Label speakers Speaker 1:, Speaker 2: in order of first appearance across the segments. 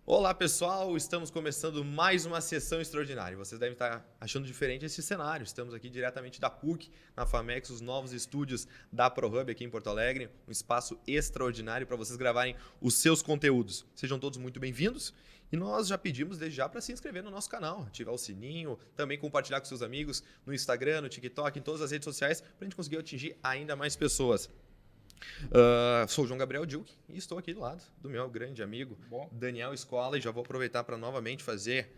Speaker 1: Olá pessoal, estamos começando mais uma sessão extraordinária. Vocês devem estar achando diferente esse cenário. Estamos aqui diretamente da PUC, na FAMEX, os novos estúdios da ProHub aqui em Porto Alegre. Um espaço extraordinário para vocês gravarem os seus conteúdos. Sejam todos muito bem-vindos. E nós já pedimos desde já para se inscrever no nosso canal, ativar o sininho, também compartilhar com seus amigos no Instagram, no TikTok, em todas as redes sociais, para a gente conseguir atingir ainda mais pessoas. Sou o João Gabriel Dilk e estou aqui do lado do meu grande amigo Daniel Escola e já vou aproveitar para novamente fazer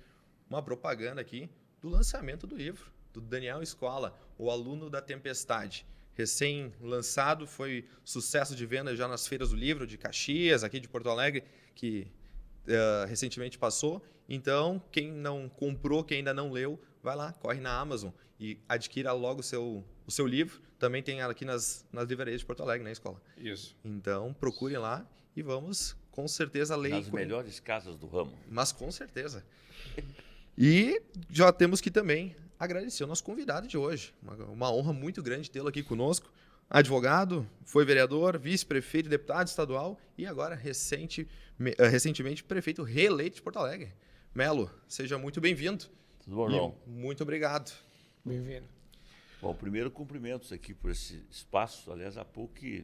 Speaker 1: uma propaganda aqui do lançamento do livro do Daniel Escola, O Aluno da Tempestade. Recém-lançado, foi sucesso de venda já nas feiras do livro de Caxias, aqui de Porto Alegre, que recentemente passou. Então, quem não comprou, quem ainda não leu, vai lá, corre na Amazon e adquira logo o seu livro. Também tem aqui nas livrarias de Porto Alegre, né, Escola?
Speaker 2: Isso.
Speaker 1: Então, procurem lá e vamos, com certeza, ler.
Speaker 3: Nas melhores casas do ramo.
Speaker 1: Mas com certeza. E já temos que também agradecer o nosso convidado de hoje. Uma honra muito grande tê-lo aqui conosco. Advogado, foi vereador, vice-prefeito, deputado estadual e agora recentemente prefeito reeleito de Porto Alegre. Melo, seja muito bem-vindo.
Speaker 3: Tudo bom, João?
Speaker 1: Muito obrigado.
Speaker 2: Bem-vindo.
Speaker 3: Bom, primeiro cumprimentos aqui por esse espaço. Aliás, a PUC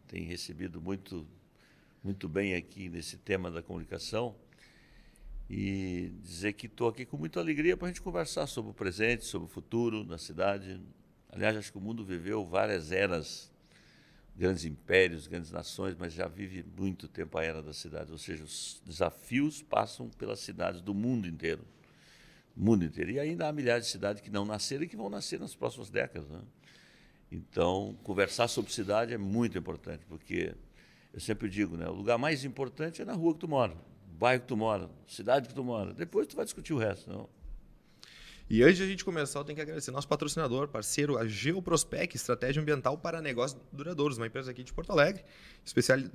Speaker 3: tem recebido muito bem aqui nesse tema da comunicação e dizer que estou aqui com muita alegria para a gente conversar sobre o presente, sobre o futuro da cidade. Aliás, acho que o mundo viveu várias eras, grandes impérios, grandes nações, mas já vive muito tempo a era da cidade. Ou seja, os desafios passam pelas cidades do mundo inteiro. E ainda há milhares de cidades que não nasceram e que vão nascer nas próximas décadas, né? Então, conversar sobre cidade é muito importante, porque eu sempre digo, né, o lugar mais importante é na rua que tu mora, o bairro que tu mora, a cidade que tu mora. Depois tu vai discutir o resto, não?
Speaker 1: E antes de a gente começar, eu tenho que agradecer nosso patrocinador, parceiro, a Geoprospec, estratégia ambiental para negócios duradouros, uma empresa aqui de Porto Alegre,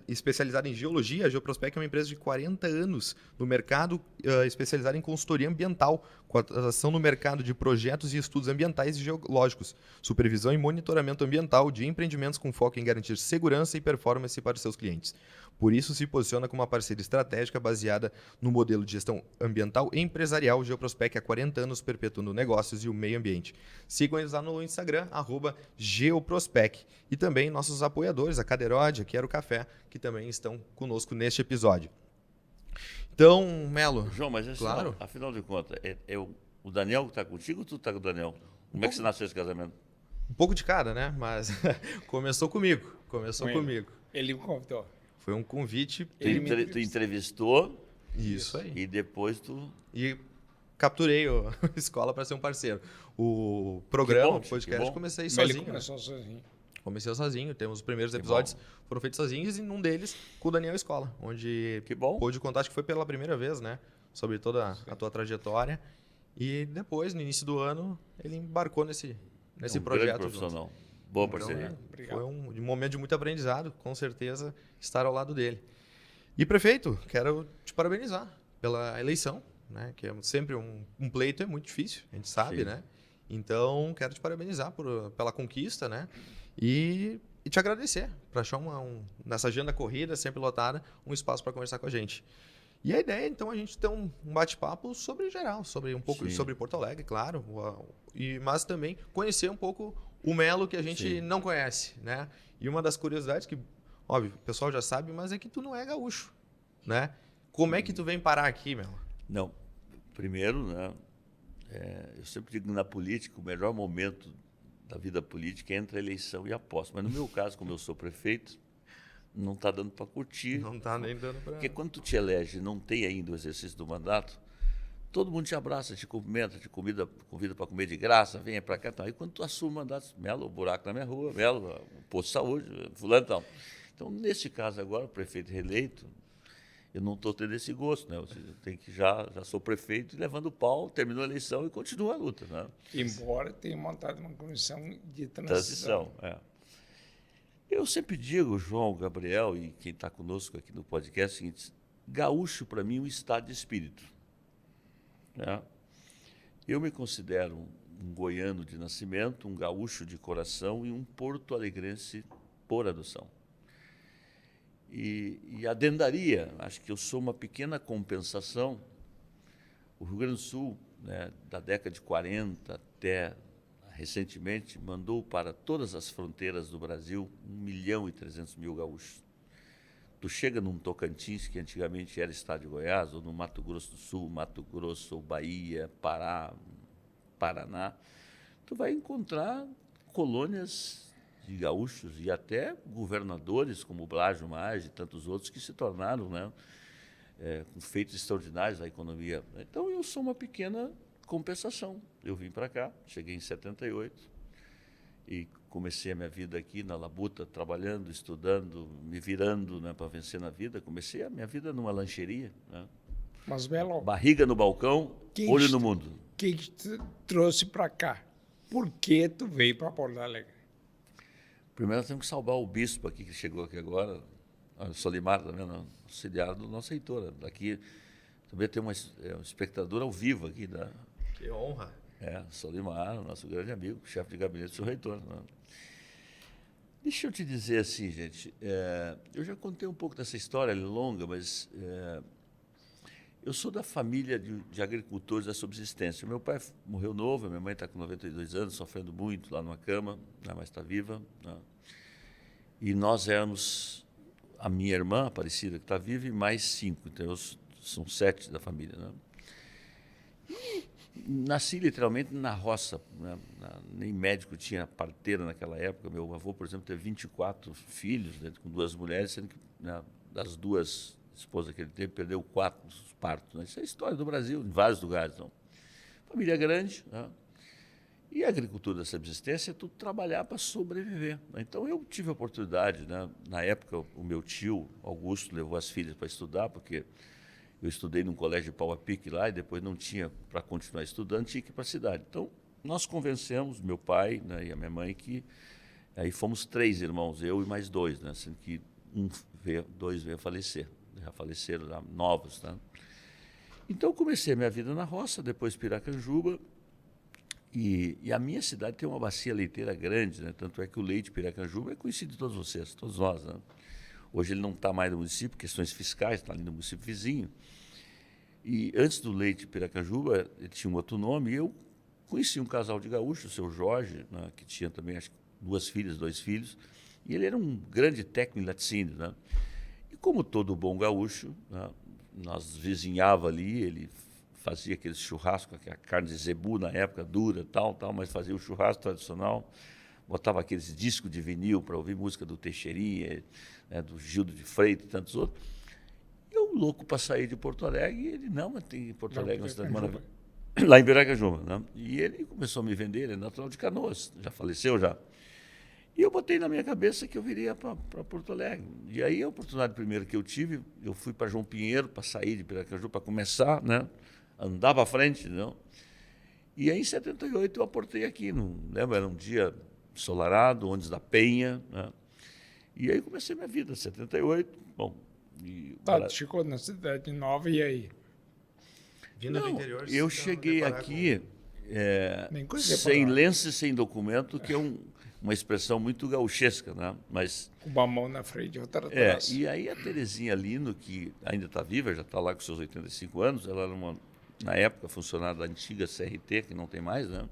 Speaker 1: especializada em geologia. A Geoprospec é uma empresa de 40 anos no mercado, especializada em consultoria ambiental, com atuação no mercado de projetos e estudos ambientais e geológicos, supervisão e monitoramento ambiental de empreendimentos com foco em garantir segurança e performance para os seus clientes. Por isso, se posiciona como uma parceria estratégica baseada no modelo de gestão ambiental e empresarial. Geoprospec há 40 anos perpetuando negócios e o meio ambiente. Sigam eles lá no Instagram, @Geoprospec. E também nossos apoiadores, a Cadeirode, a Quero Café, que também estão conosco neste episódio. Então, Melo...
Speaker 3: João, mas
Speaker 1: claro.
Speaker 3: afinal de contas, o Daniel que está contigo ou tu está com o Daniel? Como é que você nasceu esse casamento?
Speaker 1: Um pouco de cada, né? Mas começou comigo.
Speaker 2: Ele me convidou.
Speaker 1: Foi um convite.
Speaker 3: Tu entrevistou.
Speaker 1: Isso aí.
Speaker 3: E depois tu...
Speaker 1: E capturei a escola para ser um parceiro. O programa, o podcast, comecei sozinho.
Speaker 2: Ele começou sozinho.
Speaker 1: Comecei sozinho. Temos os primeiros episódios foram feitos sozinhos e num deles com o Daniel Escola, onde pude contar, acho que foi pela primeira vez, né? Sobre toda a tua trajetória. E depois, no início do ano, ele embarcou nesse projeto.
Speaker 3: Grande profissional. Boa parceria.
Speaker 1: Foi um momento de muito aprendizado, com certeza, estar ao lado dele. E, prefeito, quero te parabenizar pela eleição, né? Que é sempre um pleito, é muito difícil, a gente sabe, né? Então, quero te parabenizar pela conquista, né? E te agradecer por achar nessa agenda corrida, sempre lotada, um espaço para conversar com a gente. E a ideia, então, é a gente ter um bate-papo sobre geral, sobre um pouco sobre Porto Alegre, claro, mas também conhecer um pouco o Melo que a gente não conhece, né? E uma das curiosidades que, óbvio, o pessoal já sabe, mas é que tu não é gaúcho, né? Como é que tu vem parar aqui, Melo?
Speaker 3: Não, primeiro, né? Eu sempre digo que na política, o melhor momento da vida política é entre a eleição e a posse. Mas no meu caso, como eu sou prefeito, não está dando para curtir.
Speaker 1: Não está nem dando para...
Speaker 3: Porque quando tu te elege e não tem ainda o exercício do mandato, todo mundo te abraça, te cumprimenta, te convida para comer de graça, venha para cá. Tá. Aí quando tu assume o mandato, Melo, o buraco na minha rua, Melo, o posto de saúde, fulano e tal. Então, nesse caso agora, o prefeito reeleito, eu não estou tendo esse gosto, né? Eu tenho que já sou prefeito e levando o pau, terminou a eleição e continua a luta, né?
Speaker 2: Embora tenha montado uma comissão de transição.
Speaker 3: Eu sempre digo, João, Gabriel e quem está conosco aqui no podcast, o seguinte: gaúcho, para mim, é um estado de espírito. Né? Eu me considero um goiano de nascimento, um gaúcho de coração e um porto-alegrense por adoção. e adendaria, acho que eu sou uma pequena compensação. O Rio Grande do Sul, né, da década de 40 até recentemente, mandou para todas as fronteiras do Brasil 1.300.000 gaúchos. Tu chega num Tocantins, que antigamente era estado de Goiás, ou no Mato Grosso do Sul, Mato Grosso, ou Bahia, Pará, Paraná, tu vai encontrar colônias de gaúchos e até governadores como o Blágio Maggi e tantos outros que se tornaram, né, com feitos extraordinários da economia. Então, eu sou uma pequena compensação. Eu vim para cá, cheguei em 78 e comecei a minha vida aqui na labuta, trabalhando, estudando, me virando, né, para vencer na vida. Comecei a minha vida numa lancheria, né?
Speaker 2: Mas, Belo,
Speaker 3: Barriga no balcão, olho no mundo.
Speaker 2: O que te trouxe para cá? Por que tu veio para Porto Alegre?
Speaker 3: Primeiro, nós temos que salvar o bispo aqui, que chegou aqui agora, o Solimar também, né, auxiliar do nosso reitor. Daqui também tem uma espectadora ao vivo aqui.
Speaker 1: Que honra.
Speaker 3: Solimar, nosso grande amigo, chefe de gabinete do seu reitor. Né? Deixa eu te dizer assim, gente, eu já contei um pouco dessa história, ela é longa, mas eu sou da família de agricultores da subsistência. Meu pai morreu novo, minha mãe está com 92 anos, sofrendo muito lá numa cama, né, mas está viva. Né? E nós éramos, a minha irmã, a Aparecida, que está viva, e mais 5, então são 7 da família. Né? Nasci literalmente na roça, né? Nem médico tinha parteira naquela época. Meu avô, por exemplo, teve 24 filhos, né, com 2 mulheres, sendo que, né, das 2 esposas que ele teve, perdeu 4 nos partos. Né? Isso é a história do Brasil, em vários lugares. Então. Família grande, né? E a agricultura da subsistência é tudo trabalhar para sobreviver. Né? Então, eu tive a oportunidade, né? Na época, o meu tio, Augusto, levou as filhas para estudar, porque eu estudei num colégio de Pau a Pique lá e depois não tinha para continuar estudando, tinha que ir para a cidade. Então, nós convencemos, meu pai, né, e a minha mãe, que aí fomos 3 irmãos, eu e mais 2, né, sendo que 2 veio a falecer, já faleceram já, novos. Né? Então, eu comecei a minha vida na roça, depois Piracanjuba, e a minha cidade tem uma bacia leiteira grande, né, tanto é que o leite Piracanjuba é conhecido de todos vocês, todos nós. Né? Hoje ele não está mais no município, questões fiscais, está ali no município vizinho. E antes do leite Piracanjuba, ele tinha um outro nome, e eu conheci um casal de gaúchos, o seu Jorge, né, que tinha também acho, 2 filhas, 2 filhos, e ele era um grande técnico em laticínio. Né? E como todo bom gaúcho, né, nós vizinhava ali, ele fazia aquele churrasco, aquela carne de zebu na época, dura, tal, mas fazia o churrasco tradicional, botava aqueles discos de vinil para ouvir música do Teixeirinha, né, do Gildo de Freitas e tantos outros. Eu louco para sair de Porto Alegre, e ele, não, mas tem em Porto Alegre uma cidade maravilhosa. Lá em Piracanjuba. Né? E ele começou a me vender, ele é natural de Canoas, já faleceu já. E eu botei na minha cabeça que eu viria para Porto Alegre. E aí a oportunidade primeira que eu tive, eu fui para João Pinheiro, para sair de Piracanjuba, para começar, né, andar para frente. Não? E aí em 78 eu aportei aqui, não lembro, era um dia ensolarado, Ondes da Penha. Né? E aí comecei minha vida, 78. Bom,
Speaker 2: ficou na cidade nova, e aí?
Speaker 1: Vindo do interior.
Speaker 3: Eu cheguei aqui sem lenço e sem documento, que é uma expressão muito gauchesca, né? Mas,
Speaker 2: uma mão na frente e outra atrás.
Speaker 3: E aí a Terezinha Lino, que ainda está viva, já está lá com seus 85 anos, ela era na época funcionária da antiga CRT, que não tem mais, né?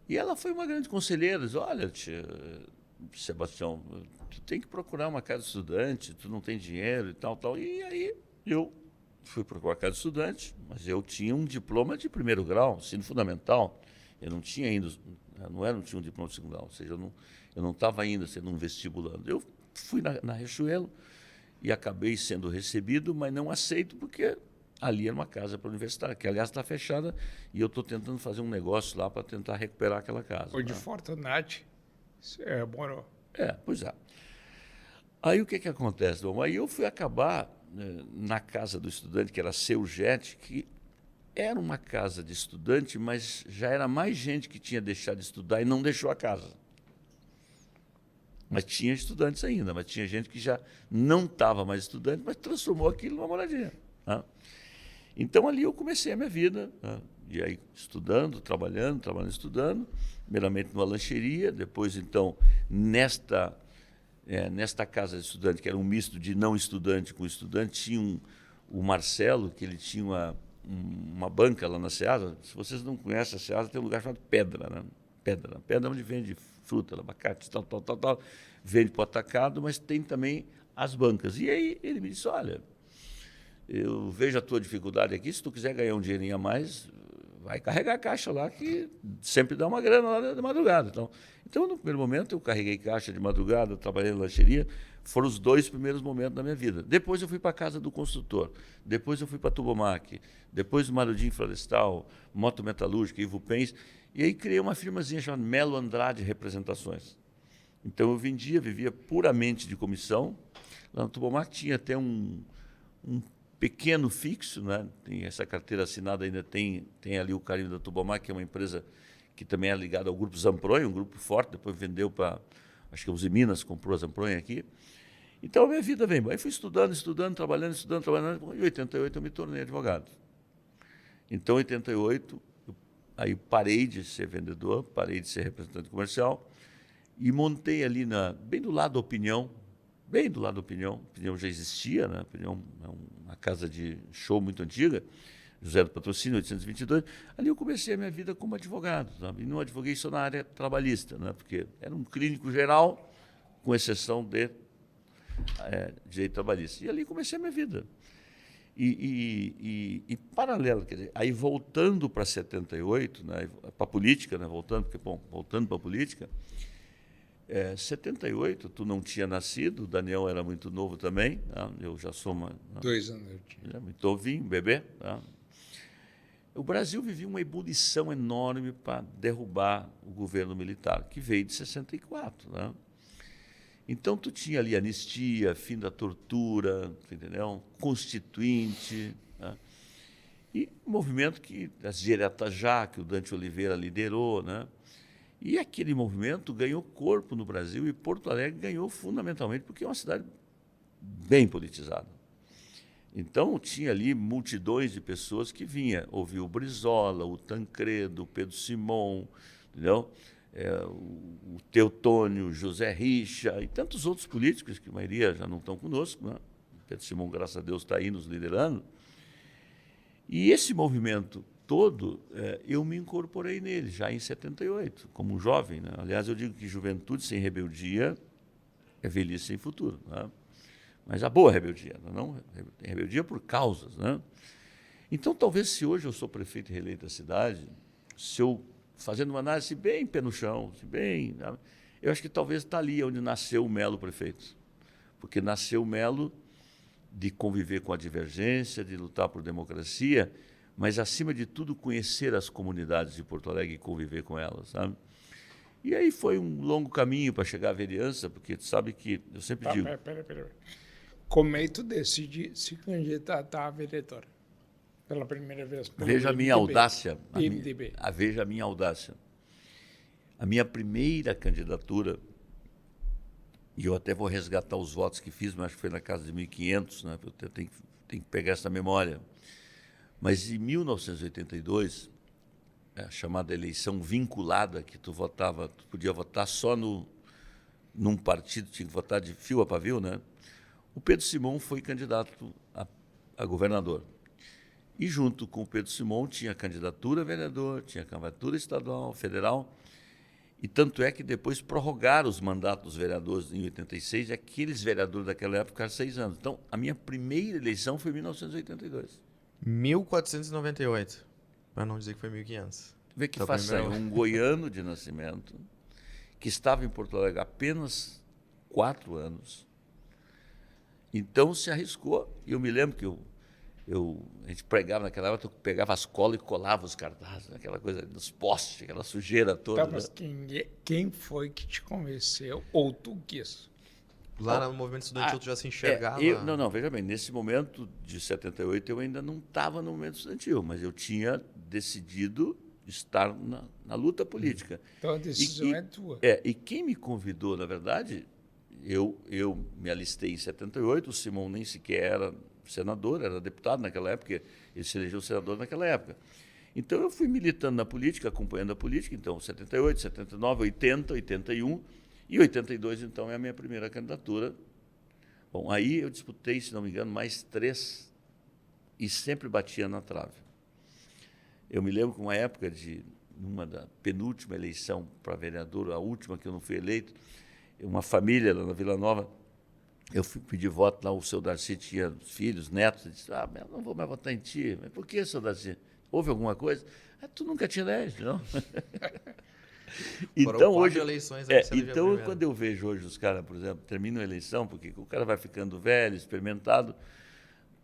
Speaker 3: E ela foi uma grande conselheira, disse, olha, tia, Sebastião, tu tem que procurar uma casa de estudante, tu não tem dinheiro e tal. E aí eu fui procurar a casa de estudante, mas eu tinha um diploma de 1º grau, ensino fundamental. Eu não tinha ainda, não tinha um diploma de 2º grau, ou seja, eu não estava ainda sendo um vestibulando. Eu fui na Riachuelo e acabei sendo recebido, mas não aceito porque ali era uma casa para universitária, que aliás está fechada, e eu estou tentando fazer um negócio lá para tentar recuperar aquela casa.
Speaker 2: O de Fortunati morou.
Speaker 3: Pois é. Aí o que acontece, Dom? Aí eu fui acabar na casa do estudante, que era Seu Jet, que era uma casa de estudante, mas já era mais gente que tinha deixado de estudar e não deixou a casa. Mas tinha estudantes ainda, mas tinha gente que já não estava mais estudante, mas transformou aquilo numa moradia. Né? Então, ali eu comecei a minha vida, né? E aí estudando, trabalhando, estudando, primeiramente numa lancheria, depois, então, nesta nesta casa de estudante, que era um misto de não estudante com estudante, tinha o Marcelo, que ele tinha uma banca lá na Seasa. Se vocês não conhecem a Seasa, tem um lugar chamado Pedra, né? Pedra onde vende fruta, abacate, tal. Vende para o atacado, mas tem também as bancas. E aí ele me disse, olha, eu vejo a tua dificuldade aqui, se tu quiser ganhar um dinheirinho a mais, vai carregar a caixa lá, que sempre dá uma grana lá de madrugada. Então, no primeiro momento, eu carreguei caixa de madrugada, trabalhei na lancheria, foram os 2 primeiros momentos da minha vida. Depois eu fui para a casa do construtor, depois eu fui para a Tubomac, depois o Marudinho Florestal, Moto Metalúrgica, Ivo Pens, e aí criei uma firmazinha chamada Melo Andrade Representações. Então eu vivia puramente de comissão. Lá no Tubomac tinha até um pequeno fixo, né? Tem essa carteira assinada, ainda tem ali o carimbo da Tubomac, que é uma empresa que também é ligada ao Grupo Zampronha, um grupo forte, depois vendeu para, acho que a Uzi Minas comprou a Zampronha aqui. Então a minha vida vem. Aí fui estudando, trabalhando. Em 88 eu me tornei advogado. Então, em 88, aí parei de ser vendedor, parei de ser representante comercial e montei ali bem do lado da Opinião. A Opinião já existia, né? A Opinião é uma casa de show muito antiga, José do Patrocínio, 822. Ali eu comecei a minha vida como advogado, sabe? E não advoguei só na área trabalhista, né? Porque era um clínico geral, com exceção de direito trabalhista. E ali comecei a minha vida. E paralelo, quer dizer, aí voltando para 78, né? Para a política, né? Voltando para a política, 78, tu não tinha nascido, o Daniel era muito novo também, tá? Eu já sou
Speaker 2: 2 anos eu tinha.
Speaker 3: Muito novinho, bebê. Tá? O Brasil vivia uma ebulição enorme para derrubar o governo militar, que veio de 64. Né? Então, tu tinha ali anistia, fim da tortura, entendeu? Constituinte, né? E um movimento as diretas já, que o Dante Oliveira liderou, né? E aquele movimento ganhou corpo no Brasil e Porto Alegre ganhou fundamentalmente porque é uma cidade bem politizada. Então, tinha ali multidões de pessoas que vinham ouvir o Brizola, o Tancredo, o Pedro Simon, entendeu? O Teotônio, o José Richa e tantos outros políticos que a maioria já não estão conosco, né? O Pedro Simon, graças a Deus, está aí nos liderando. E esse movimento todo, eu me incorporei nele, já em 78, como um jovem. Né? Aliás, eu digo que juventude sem rebeldia é velhice sem futuro. Né? Mas a boa rebeldia, não tem rebeldia por causas. Né? Então, talvez se hoje eu sou prefeito reeleito da cidade, se eu, fazendo uma análise bem pé no chão, bem, né? Eu acho que talvez está ali onde nasceu o Melo prefeito. Porque nasceu o Melo de conviver com a divergência, de lutar por democracia, mas, acima de tudo, conhecer as comunidades de Porto Alegre e conviver com elas, sabe? E aí foi um longo caminho para chegar à vereança, porque tu sabe que eu sempre digo...
Speaker 2: Pera. Como é que tu decide se candidatar a vereador? Pela primeira vez.
Speaker 3: Veja a minha audácia. Veja a minha audácia. A minha primeira candidatura, e eu até vou resgatar os votos que fiz, mas acho que foi na casa de 1.500, né? Eu tenho que pegar essa memória. Mas em 1982, a chamada eleição vinculada, que tu podia votar só num partido, tinha que votar de fio a pavio, né? O Pedro Simon foi candidato a governador. E junto com o Pedro Simon tinha candidatura a vereador, tinha candidatura estadual, federal, e tanto é que depois prorrogaram os mandatos dos vereadores em 86, e aqueles vereadores daquela época ficaram 6 anos. Então, a minha primeira eleição foi em 1982.
Speaker 1: 1498, para não dizer que foi 1500.
Speaker 3: Vê que façanha, um goiano de nascimento, que estava em Porto Alegre há apenas 4 anos, então se arriscou. E eu me lembro que a gente pregava naquela época, eu pegava as colas e colava os cartazes, aquela coisa dos postes, aquela sujeira toda.
Speaker 2: Tá, mas quem foi que te convenceu ou tu quis?
Speaker 1: Lá no movimento estudantil tu já se enxergava?
Speaker 3: Não, veja bem, nesse momento de 78 eu ainda não estava no movimento estudantil, mas eu tinha decidido estar na luta política.
Speaker 2: Então a decisão é tua.
Speaker 3: E quem me convidou, na verdade, eu me alistei em 78, o Simão nem sequer era senador, era deputado naquela época, ele se elegeu senador naquela época. Então eu fui militando na política, acompanhando a política, então 78, 79, 80, 81, E 82, então, é a minha primeira candidatura. Bom, aí eu disputei, se não me engano, mais 3 e sempre batia na trave. Eu me lembro que uma época numa da penúltima eleição para vereador, a última que eu não fui eleito, uma família lá na Vila Nova, eu fui pedir voto lá, o seu Darcy tinha filhos, netos, eu disse, eu não vou mais votar em ti. Mas por que, seu Darcy? Houve alguma coisa? Tu nunca te elege, não?
Speaker 1: Então, hoje eleições
Speaker 3: então quando eu vejo hoje os caras, por exemplo, terminam a eleição, porque o cara vai ficando velho, experimentado,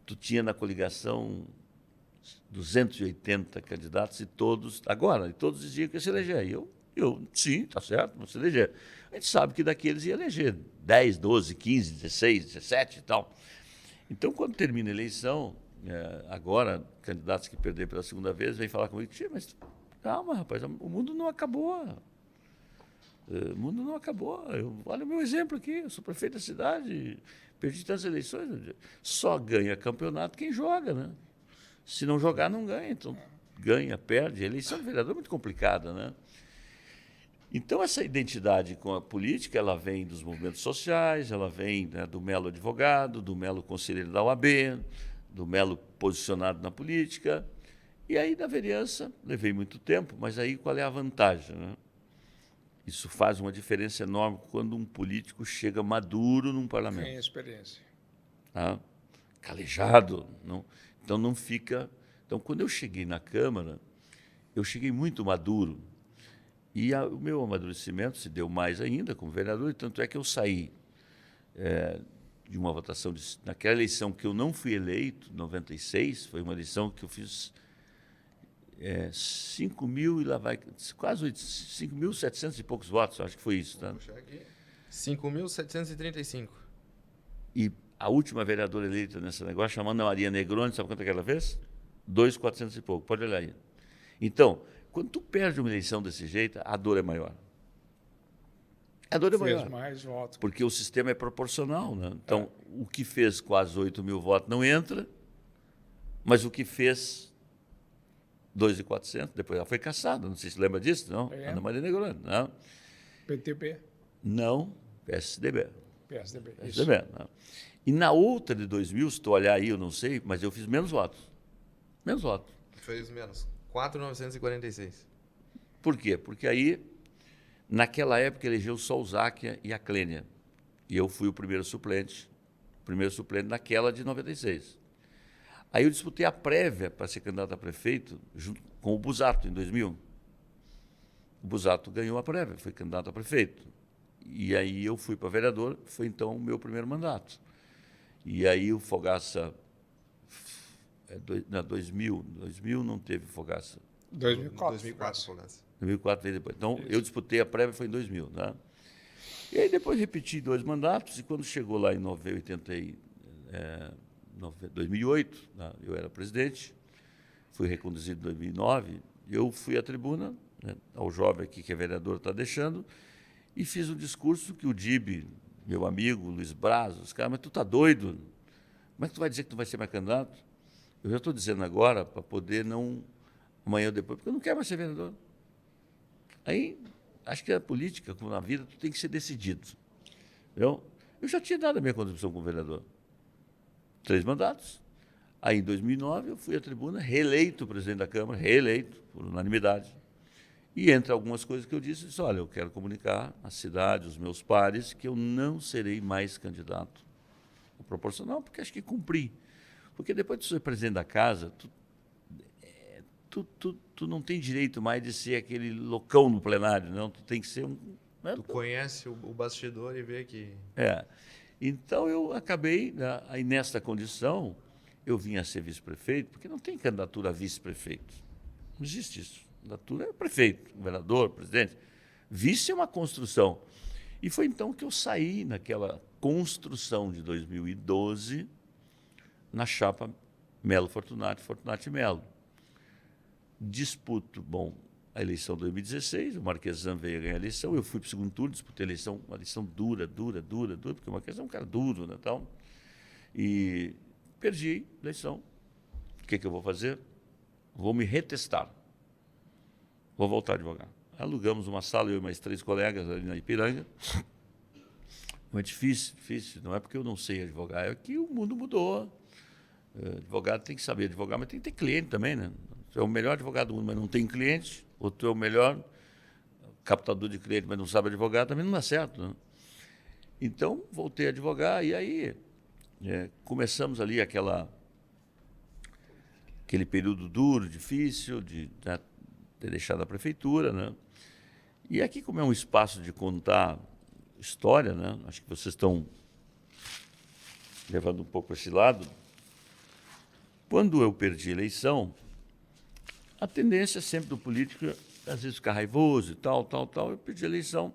Speaker 3: tu tinha na coligação 280 candidatos e todos diziam que ia se eleger. E eu sim, está certo, vamos se eleger. A gente sabe que daqueles ia eleger 10, 12, 15, 16, 17 e tal. Então, quando termina a eleição, agora, candidatos que perderam pela segunda vez vêm falar comigo, mas calma, rapaz, o mundo não acabou. O mundo não acabou. Olha o meu exemplo aqui, eu sou prefeito da cidade, perdi tantas eleições. Só ganha campeonato quem joga, né? Se não jogar, não ganha. Então, ganha, perde. A eleição de vereador é muito complicada, né? Então, essa identidade com a política, ela vem dos movimentos sociais, ela vem, né, do Melo advogado, do Melo conselheiro da OAB, do Melo posicionado na política. E aí, na vereança, levei muito tempo, mas aí qual é a vantagem, né? Isso faz uma diferença enorme quando um político chega maduro num parlamento.
Speaker 2: Tem experiência.
Speaker 3: Tá? Calejado. Não? Então, não fica... Então, quando eu cheguei na Câmara, eu cheguei muito maduro. E o meu amadurecimento se deu mais ainda como vereador, e tanto é que eu saí de uma votação... naquela eleição que eu não fui eleito, 96, foi uma eleição que eu fiz... 5 mil e lá vai... Quase 5.700 e poucos votos, acho que foi isso. Tá?
Speaker 1: 5.735.
Speaker 3: E a última vereadora eleita nesse negócio, chamando a Maria Negroni, sabe quanto é que ela fez? 2.400 e pouco, pode olhar aí. Então, quando tu perde uma eleição desse jeito, a dor é maior. A dor é maior.
Speaker 2: Fez mais votos.
Speaker 3: Porque o sistema é proporcional, né? Então, o que fez quase 8 mil votos não entra, mas o que fez 2.400, depois ela foi caçada, não sei se lembra disso, não? Ana Maria Negroni, não?
Speaker 2: PTB?
Speaker 3: Não, PSDB.
Speaker 2: PSDB, isso.
Speaker 3: PSDB, não. E na outra de 2000, se tu olhar aí, eu não sei, mas eu fiz menos votos. Menos votos.
Speaker 1: Fez menos. 4.946.
Speaker 3: Por quê? Porque aí, naquela época, elegeu só o Záquia e a Clênia. E eu fui o primeiro suplente naquela de 96. Aí eu disputei a prévia para ser candidato a prefeito junto com o Busato, em 2000. O Busato ganhou a prévia, foi candidato a prefeito. E aí eu fui para vereador, foi então o meu primeiro mandato. E aí o Fogaça... 2000 não teve Fogaça.
Speaker 2: 2004
Speaker 1: Fogaça.
Speaker 3: 2004 veio depois. Então, eu disputei a prévia, foi em 2000. Né? E aí depois repeti 2 mandatos, e quando chegou lá em 2008, né, eu era presidente, fui reconduzido em 2009, eu fui à tribuna, né, ao jovem aqui que é vereador está deixando, e fiz um discurso que o Dibe, meu amigo, Luiz Braz, os caras, mas tu tá doido? Como é que tu vai dizer que tu vai ser mais candidato? Eu já estou dizendo agora para poder não, amanhã ou depois, porque eu não quero mais ser vereador. Aí, acho que a política, como na vida, tu tem que ser decidido. Eu já tinha dado a minha contribuição como vereador. 3 mandatos. Aí, em 2009, eu fui à tribuna, reeleito presidente da Câmara, reeleito, por unanimidade. E entre algumas coisas que eu disse, olha, eu quero comunicar à cidade, aos meus pares, que eu não serei mais candidato ao proporcional, porque acho que cumpri. Porque depois de ser presidente da casa, tu não tem direito mais de ser aquele loucão no plenário, não. Tu tem que ser um... Né?
Speaker 1: Tu conhece o bastidor e vê que...
Speaker 3: Então, eu acabei, né, aí nesta condição, eu vim a ser vice-prefeito, porque não tem candidatura a vice-prefeito. Não existe isso. Candidatura é prefeito, governador, presidente. Vice é uma construção. E foi então que eu saí naquela construção de 2012, na chapa Melo Fortunati, Fortunati Melo. Disputo, a eleição de 2016, o Marquesan veio a ganhar a eleição, eu fui para o segundo turno, disputei a eleição, uma eleição dura, porque o Marquesan é um cara duro, né, tal, e perdi a eleição. O que eu vou fazer? Vou me retestar. Vou voltar a advogar. Alugamos uma sala, eu e mais 3 colegas ali na Ipiranga, Como é difícil, difícil. Não é porque eu não sei advogar, é que o mundo mudou. Advogado tem que saber advogar, mas tem que ter cliente também, né? Tu é o melhor advogado do mundo, mas não tem cliente, ou tu é o melhor captador de cliente, mas não sabe advogar, também não dá certo, né? Então, voltei a advogar e aí começamos ali aquele período duro, difícil, de ter deixado a prefeitura, né? E aqui, como é um espaço de contar história, né? Acho que vocês estão levando um pouco esse lado. Quando eu perdi a eleição, a tendência sempre do político, às vezes, ficar raivoso e tal. Eu perdi a eleição.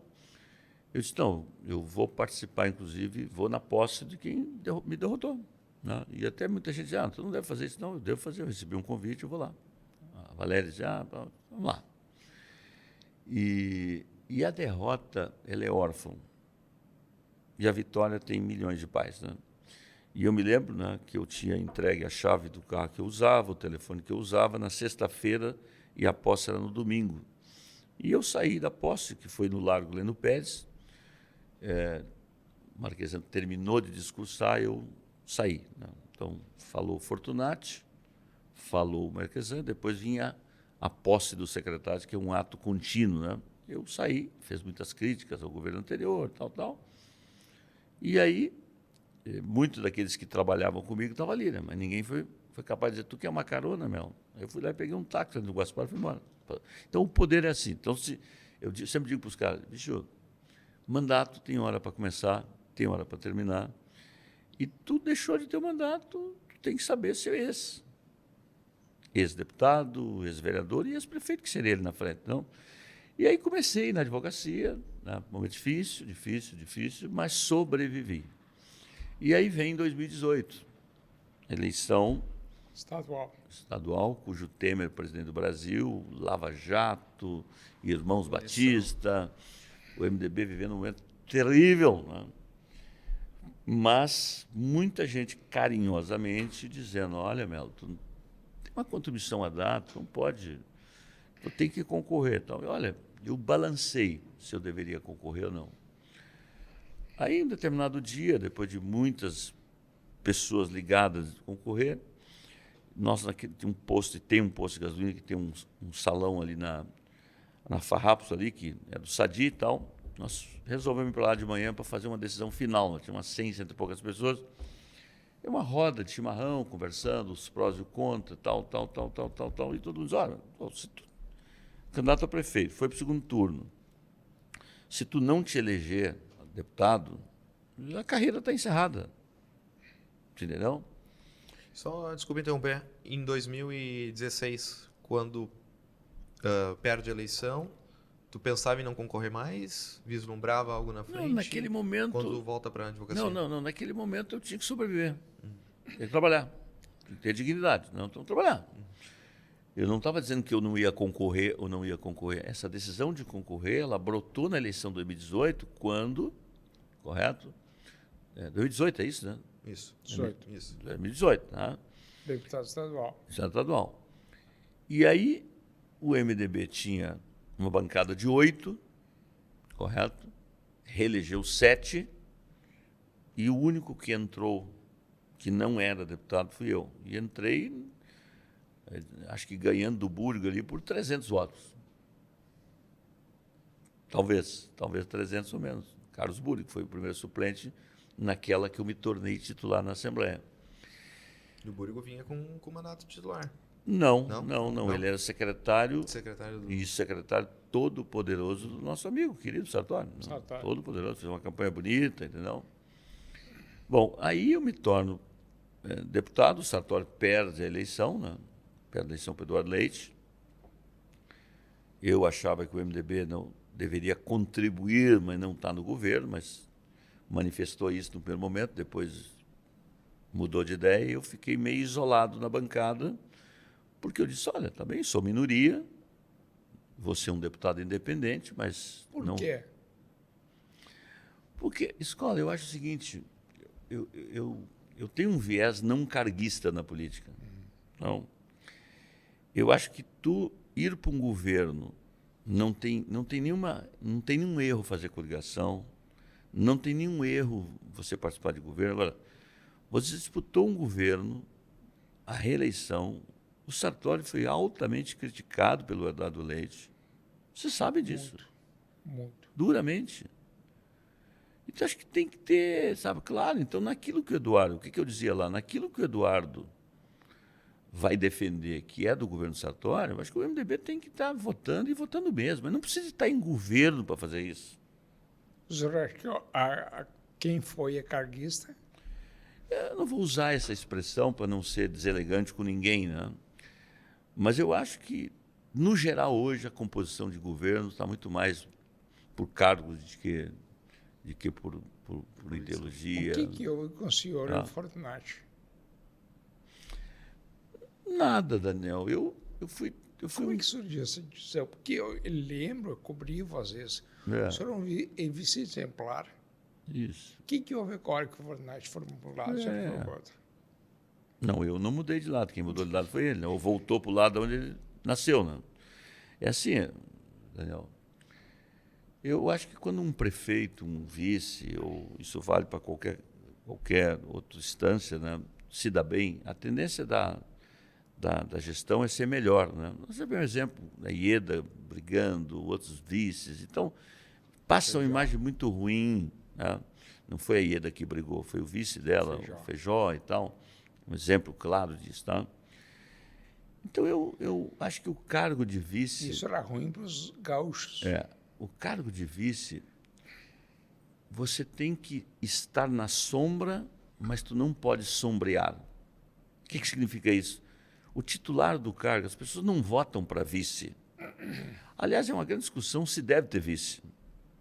Speaker 3: Eu disse, não, eu vou participar, inclusive, vou na posse de quem me derrotou. Né? E até muita gente dizia, tu não deve fazer isso. Não, eu devo fazer, eu recebi um convite, eu vou lá. A Valéria dizia, vamos lá. E a derrota, ela é órfã. E a vitória tem milhões de pais, né? E eu me lembro, né, que eu tinha entregue a chave do carro que eu usava, o telefone que eu usava, na sexta-feira, e a posse era no domingo. E eu saí da posse, que foi no Largo Leno Pérez. O Marquesano terminou de discursar, eu saí. Né? Então, falou Fortunati, falou o Marquesano, depois vinha a posse do secretário, que é um ato contínuo. Né? Eu saí, fez muitas críticas ao governo anterior, tal. E aí, muitos daqueles que trabalhavam comigo estavam ali, né? Mas ninguém foi capaz de dizer, tu quer uma carona, Mel? Eu fui lá e peguei um táxi do Gaspar e fui embora. Então, o poder é assim. Então, eu sempre digo para os caras, bicho, mandato tem hora para começar, tem hora para terminar, e tu deixou de ter o mandato, tu tem que saber ser ex-deputado, ex-vereador e ex-prefeito, que seria ele na frente, não? E aí comecei na advocacia, né? Momento difícil, mas sobrevivi. E aí vem 2018, eleição estadual, cujo Temer, presidente do Brasil, Lava Jato, Irmãos Batista, o MDB vivendo um momento terrível, né? Mas muita gente carinhosamente dizendo, olha, Melo, tu tem uma contribuição a dar, tu não pode, tu tem que concorrer. Então, olha, eu balancei se eu deveria concorrer ou não. Aí, em um determinado dia, depois de muitas pessoas ligadas a concorrer, nós tem um posto de gasolina que tem um salão ali na Farrapos ali, que é do Sadi e tal. Nós resolvemos ir para lá de manhã para fazer uma decisão final. Tinha umas 100, cento e poucas pessoas. É uma roda de chimarrão, conversando, os prós e o contra, tal. E todo mundo diz, olha, candidato a prefeito, foi para o segundo turno. Se tu não te eleger deputado, a carreira está encerrada. Entendeu?
Speaker 1: Só, desculpa interromper, em 2016, quando perde a eleição, tu pensava em não concorrer mais? Vislumbrava algo na frente?
Speaker 3: Não, naquele momento...
Speaker 1: Quando volta para a advocacia?
Speaker 3: Não. Naquele momento eu tinha que sobreviver. Tinha que trabalhar. Tinha que ter dignidade. Não, então trabalhar. Eu não estava dizendo que eu não ia concorrer ou não ia concorrer. Essa decisão de concorrer, ela brotou na eleição de 2018, quando... Correto? 2018, é isso, né?
Speaker 1: Isso.
Speaker 3: 2018, tá?
Speaker 2: Deputado estadual.
Speaker 3: Estadual. E aí, o MDB tinha uma bancada de 8, correto? Reelegeu 7, e o único que entrou, que não era deputado, fui eu. E entrei, acho que ganhando do Burgo ali por 300 votos. Talvez 300 ou menos. Carlos Burgo, que foi o primeiro suplente naquela que eu me tornei titular na Assembleia.
Speaker 1: E o Burgo vinha com mandato titular?
Speaker 3: Não. Ele era secretário todo poderoso do nosso amigo, querido Sartori. Todo poderoso, fez uma campanha bonita, entendeu? Bom, aí eu me torno deputado, o Sartori perde a eleição, né? Perde a eleição para o Eduardo Leite. Eu achava que o MDB não deveria contribuir, mas não está no governo, mas manifestou isso no primeiro momento, depois mudou de ideia e eu fiquei meio isolado na bancada, porque eu disse, olha, tá bem, sou minoria, vou ser um deputado independente, mas não...
Speaker 2: Por quê?
Speaker 3: Porque, Escola, eu acho o seguinte, eu tenho um viés não carguista na política. Não. Eu acho que tu ir para um governo não tem nenhum erro fazer coligação, Não tem nenhum erro você participar de governo. Agora, você disputou um governo, a reeleição, o Sartori foi altamente criticado pelo Eduardo Leite. Você sabe disso.
Speaker 2: Muito.
Speaker 3: Duramente. Então, acho que tem que ter, sabe, claro, então naquilo que o Eduardo, o que eu dizia lá, naquilo que o Eduardo vai defender, que é do governo Sartori, eu acho que o MDB tem que estar votando e votando mesmo. Mas não precisa estar em governo para fazer isso.
Speaker 2: O senhor acha que quem foi é carguista?
Speaker 3: Eu não vou usar essa expressão para não ser deselegante com ninguém, né? Mas eu acho que, no geral, hoje, a composição de governo está muito mais por cargos de que por ideologia.
Speaker 2: O que houve com o senhor e o Fortunati?
Speaker 3: Nada, Daniel. Eu fui
Speaker 2: Como é que surgiu essa discussão? Porque eu lembro, eu cobri vocês.
Speaker 3: É.
Speaker 2: O senhor é vice-exemplar.
Speaker 3: Isso.
Speaker 2: O que houve com a hora que o Fortunati foi para um lado e o senhor foi para o outro?
Speaker 3: Não, eu não mudei de lado. Quem mudou de lado foi ele, né? Ou voltou para o lado onde ele nasceu, né? É assim, Daniel. Eu acho que quando um prefeito, um vice, ou isso vale para qualquer outra instância, né, se dá bem, a tendência da gestão é ser melhor, né? Nós temos um exemplo, a Ieda brigando, outros vices. Então, passa uma imagem muito ruim, né? Não foi a Ieda que brigou, foi o vice dela, o Feijó e tal. Um exemplo claro disso, tá? Então, eu acho que o cargo de vice...
Speaker 2: Isso era ruim para os gaúchos.
Speaker 3: O cargo de vice, você tem que estar na sombra, mas tu não pode sombrear. O que significa isso? O titular do cargo, as pessoas não votam para vice. Aliás, é uma grande discussão se deve ter vice.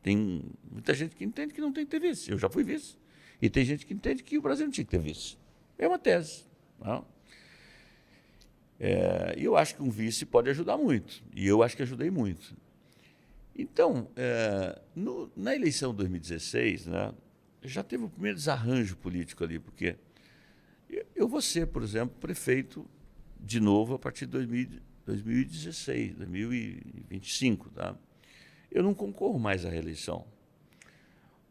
Speaker 3: Tem muita gente que entende que não tem que ter vice. Eu já fui vice. E tem gente que entende que o Brasil não tinha que ter vice. É uma tese. Não? E eu acho que um vice pode ajudar muito. E eu acho que ajudei muito. Então, na eleição de 2016, né, já teve o primeiro desarranjo político ali, porque eu vou ser, por exemplo, prefeito de novo a partir de 2016, 2025. Tá? Eu não concorro mais à reeleição.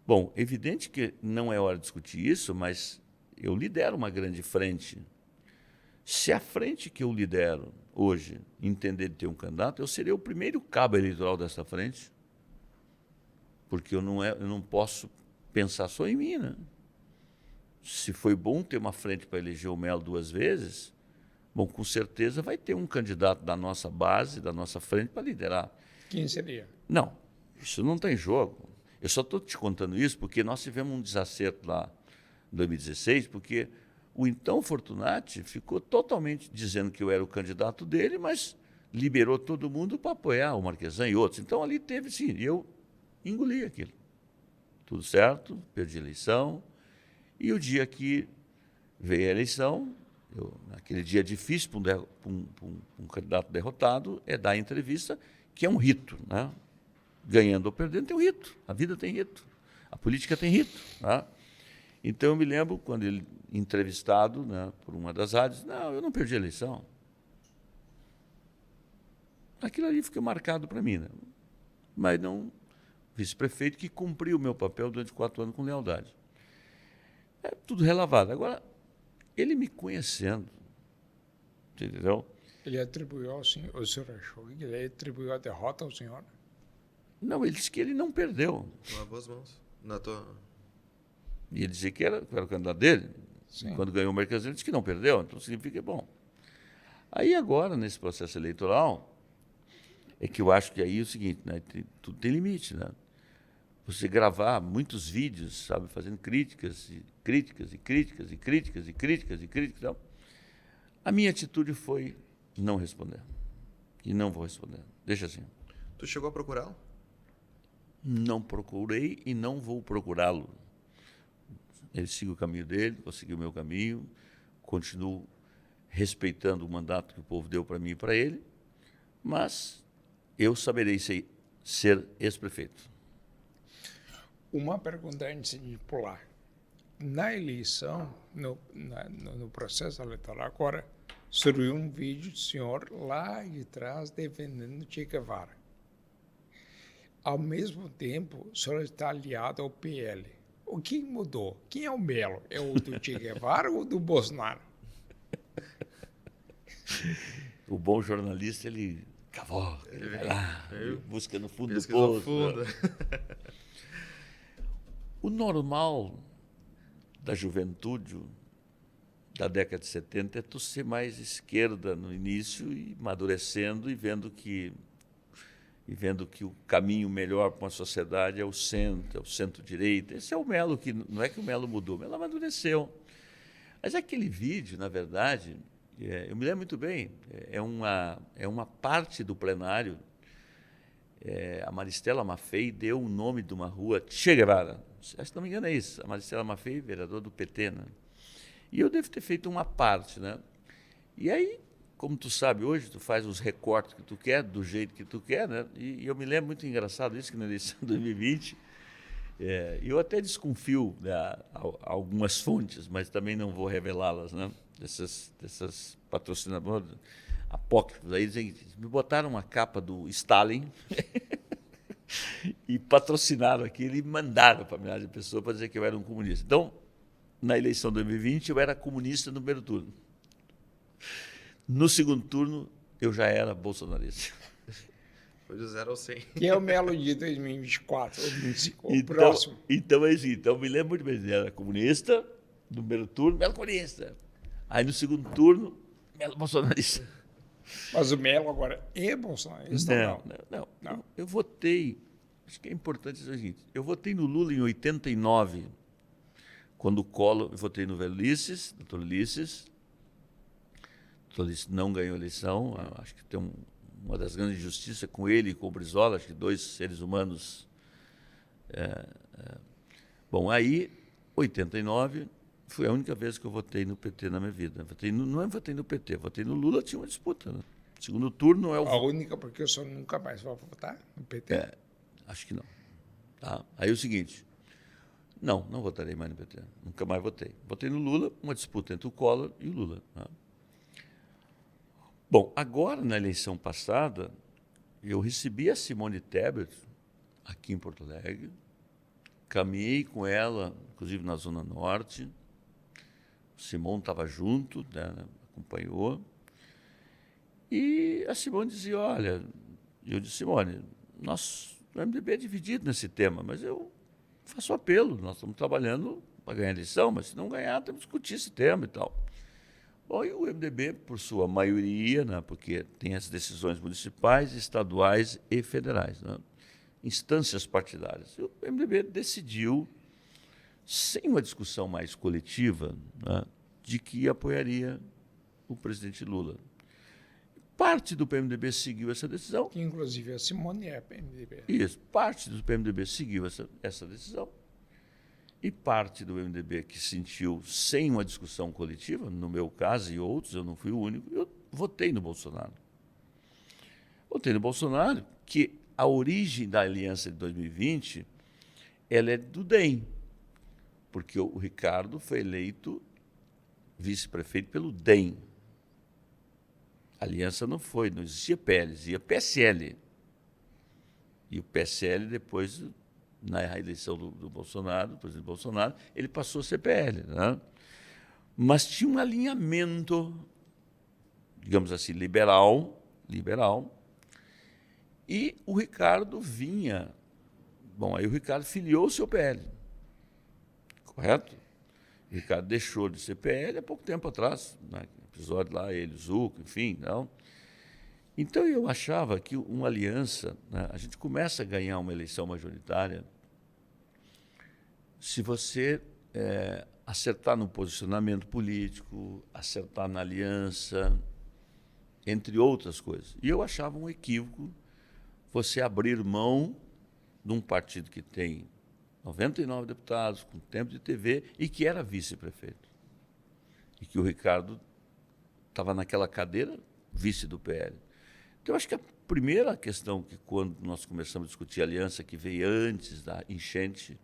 Speaker 3: Bom, evidente que não é hora de discutir isso, mas eu lidero uma grande frente. Se a frente que eu lidero hoje entender de ter um candidato, eu serei o primeiro cabo eleitoral dessa frente, porque eu não posso pensar só em mim, né? Se foi bom ter uma frente para eleger o Melo 2 vezes, bom, com certeza vai ter um candidato da nossa base, da nossa frente, para liderar.
Speaker 2: Quem seria?
Speaker 3: Não, isso não tem jogo. Eu só estou te contando isso porque nós tivemos um desacerto lá em 2016, porque o então Fortunati ficou totalmente dizendo que eu era o candidato dele, mas liberou todo mundo para apoiar o Marquesan e outros. Então, ali teve, sim, eu engoli aquilo. Tudo certo, perdi a eleição. E o dia que veio a eleição, naquele dia difícil para um candidato derrotado, é dar entrevista, que é um rito. Né? Ganhando ou perdendo tem um rito. A vida tem rito. A política tem rito. Né? Então, eu me lembro, quando ele, entrevistado, né, por uma das rádios, não, eu não perdi a eleição. Aquilo ali ficou marcado para mim. Né? Mas não, vice-prefeito que cumpriu o meu papel durante 4 anos com lealdade. É tudo relavado. Agora, ele me conhecendo, entendeu?
Speaker 2: Ele atribuiu ao senhor, o senhor achou que ele atribuiu a derrota ao senhor?
Speaker 3: Não, ele disse que ele não perdeu.
Speaker 1: Lavou as mãos. Na tua...
Speaker 3: E ele dizia que era o candidato dele.
Speaker 2: Sim.
Speaker 3: Quando ganhou o Marquesan, ele disse que não perdeu, então significa que é bom. Aí agora, nesse processo eleitoral, é que eu acho que aí é o seguinte, né, tudo tem limite, né? Você gravar muitos vídeos, sabe, fazendo críticas, e críticas, e críticas, e críticas, e críticas, e críticas. Então, a minha atitude foi não responder. E não vou responder. Deixa assim.
Speaker 1: Tu chegou a procurá-lo?
Speaker 3: Não procurei e não vou procurá-lo. Ele siga o caminho dele, vou seguir o meu caminho, continuo respeitando o mandato que o povo deu para mim e para ele, mas eu saberei ser ex-prefeito.
Speaker 2: Uma pergunta antes de pular. Na eleição, no processo eleitoral, agora surgiu um vídeo do senhor lá de trás defendendo Che Guevara. Ao mesmo tempo, o senhor está aliado ao PL. O que mudou? Quem é o Melo? É o do Che Guevara ou do Bolsonaro?
Speaker 3: O bom jornalista, ele cavoca, ele vai lá, ele busca no fundo do
Speaker 1: Pesquisa no
Speaker 3: poço.
Speaker 1: fundo.
Speaker 3: O normal da juventude da década de 70 é tu ser mais esquerda no início e amadurecendo e vendo que o caminho melhor para uma sociedade é o centro-direita. Esse é o Melo, que não é que o Melo mudou, o Melo amadureceu. Mas aquele vídeo, na verdade, eu me lembro muito bem, é uma parte do plenário. A Maristela Maffei deu o nome de uma rua, Che Guevara. Acho que não me engano é isso. A Maristela Maffei, vereadora do PT, né? E eu devo ter feito uma parte, né? E aí, como tu sabe, hoje tu faz os recortes que tu quer, do jeito que tu quer, né? E eu me lembro muito engraçado isso, que na eleição de 2020, eu até desconfio, né, algumas fontes, mas também não vou revelá-las, né? Dessas patrocinadoras apócrifos. Aí dizem que me botaram uma capa do Stalin e patrocinaram aquilo e mandaram para milhares de pessoas para dizer que eu era um comunista. Então, na eleição de 2020, eu era comunista no primeiro turno. No segundo turno, eu já era bolsonarista.
Speaker 1: Foi do 0 ao 100.
Speaker 2: Quem é o Melo de 2024 ou 2025? O
Speaker 3: Então,
Speaker 2: próximo.
Speaker 3: então, é assim, então, eu me lembro muito bem. Eu era comunista, no primeiro turno, Melo comunista. Aí, no segundo turno, Melo bolsonarista.
Speaker 2: Mas o Melo agora é bolsonarista?
Speaker 3: Não. Eu votei, acho que é importante dizer o seguinte, eu votei no Lula em 89, quando o Collor, eu votei no Ulisses, doutor Ulisses. O doutor Ulisses não ganhou a eleição, acho que tem uma das grandes injustiças com ele e com o Brizola, acho que dois seres humanos. Bom, aí, 89, foi a única vez que eu votei no PT na minha vida. Não votei no PT, votei no Lula, tinha uma disputa. Né? Segundo turno é o...
Speaker 2: A única, porque eu só nunca mais vou votar no PT?
Speaker 3: Acho que não. Tá? Aí é o seguinte, não votarei mais no PT, nunca mais votei. Votei no Lula, uma disputa entre o Collor e o Lula. Tá? Bom, agora, na eleição passada, eu recebi a Simone Tebet aqui em Porto Alegre, caminhei com ela, inclusive na Zona Norte, o Simone estava junto, né, acompanhou, e a Simone dizia, olha, eu disse, Simone, o MDB é dividido nesse tema, mas eu faço apelo, nós estamos trabalhando para ganhar a eleição, mas se não ganhar, temos que discutir esse tema e tal. Bom, e o MDB, por sua maioria, né, porque tem as decisões municipais, estaduais e federais, né, instâncias partidárias, e o MDB decidiu, sem uma discussão mais coletiva, né, de que apoiaria o presidente Lula. Parte do PMDB seguiu essa decisão.
Speaker 2: Que, inclusive, a Simone é PMDB.
Speaker 3: Isso, parte do PMDB seguiu essa decisão. E parte do MDB que sentiu sem uma discussão coletiva, no meu caso e outros, eu não fui o único, eu votei no Bolsonaro. Votei no Bolsonaro, que a origem da aliança de 2020 ela é do DEM, porque o Ricardo foi eleito vice-prefeito pelo DEM. A aliança não existia PL, existia PSL. E o PSL depois... na eleição do Bolsonaro, do presidente Bolsonaro, ele passou a ser PL. Né? Mas tinha um alinhamento, digamos assim, liberal, e o Ricardo vinha... Bom, aí o Ricardo filiou-se ao PL, correto? O Ricardo deixou de ser PL há pouco tempo atrás, né? Episódio lá, ele, Zucco, enfim, não... Então, eu achava que uma aliança, né, a gente começa a ganhar uma eleição majoritária se você acertar no posicionamento político, acertar na aliança, entre outras coisas. E eu achava um equívoco você abrir mão de um partido que tem 99 deputados, com tempo de TV, e que era vice-prefeito. E que o Ricardo estava naquela cadeira, vice do PL. Então, eu acho que a primeira questão que, quando nós começamos a discutir a aliança, que veio antes da enchente,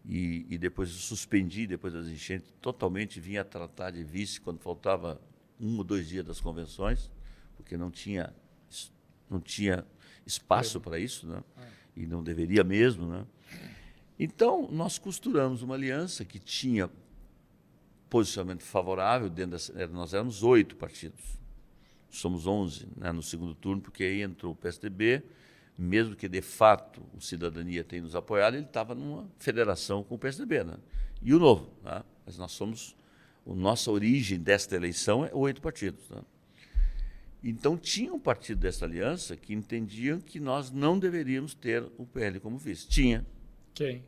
Speaker 3: e depois eu suspendi, depois das enchentes, totalmente vinha a tratar de vice quando faltava 1 ou 2 dias das convenções, porque não tinha espaço para isso, né? e não deveria mesmo, né? Então, nós costuramos uma aliança que tinha posicionamento favorável, nós éramos 8 partidos, somos 11, né, no segundo turno, porque aí entrou o PSDB, mesmo que de fato o Cidadania tenha nos apoiado, ele estava numa federação com o PSDB, né? E o Novo, né? Mas nós somos, a nossa origem desta eleição é 8 partidos, né? Então, tinha um partido dessa aliança que entendiam que nós não deveríamos ter o PL como vice. Tinha.
Speaker 2: Quem?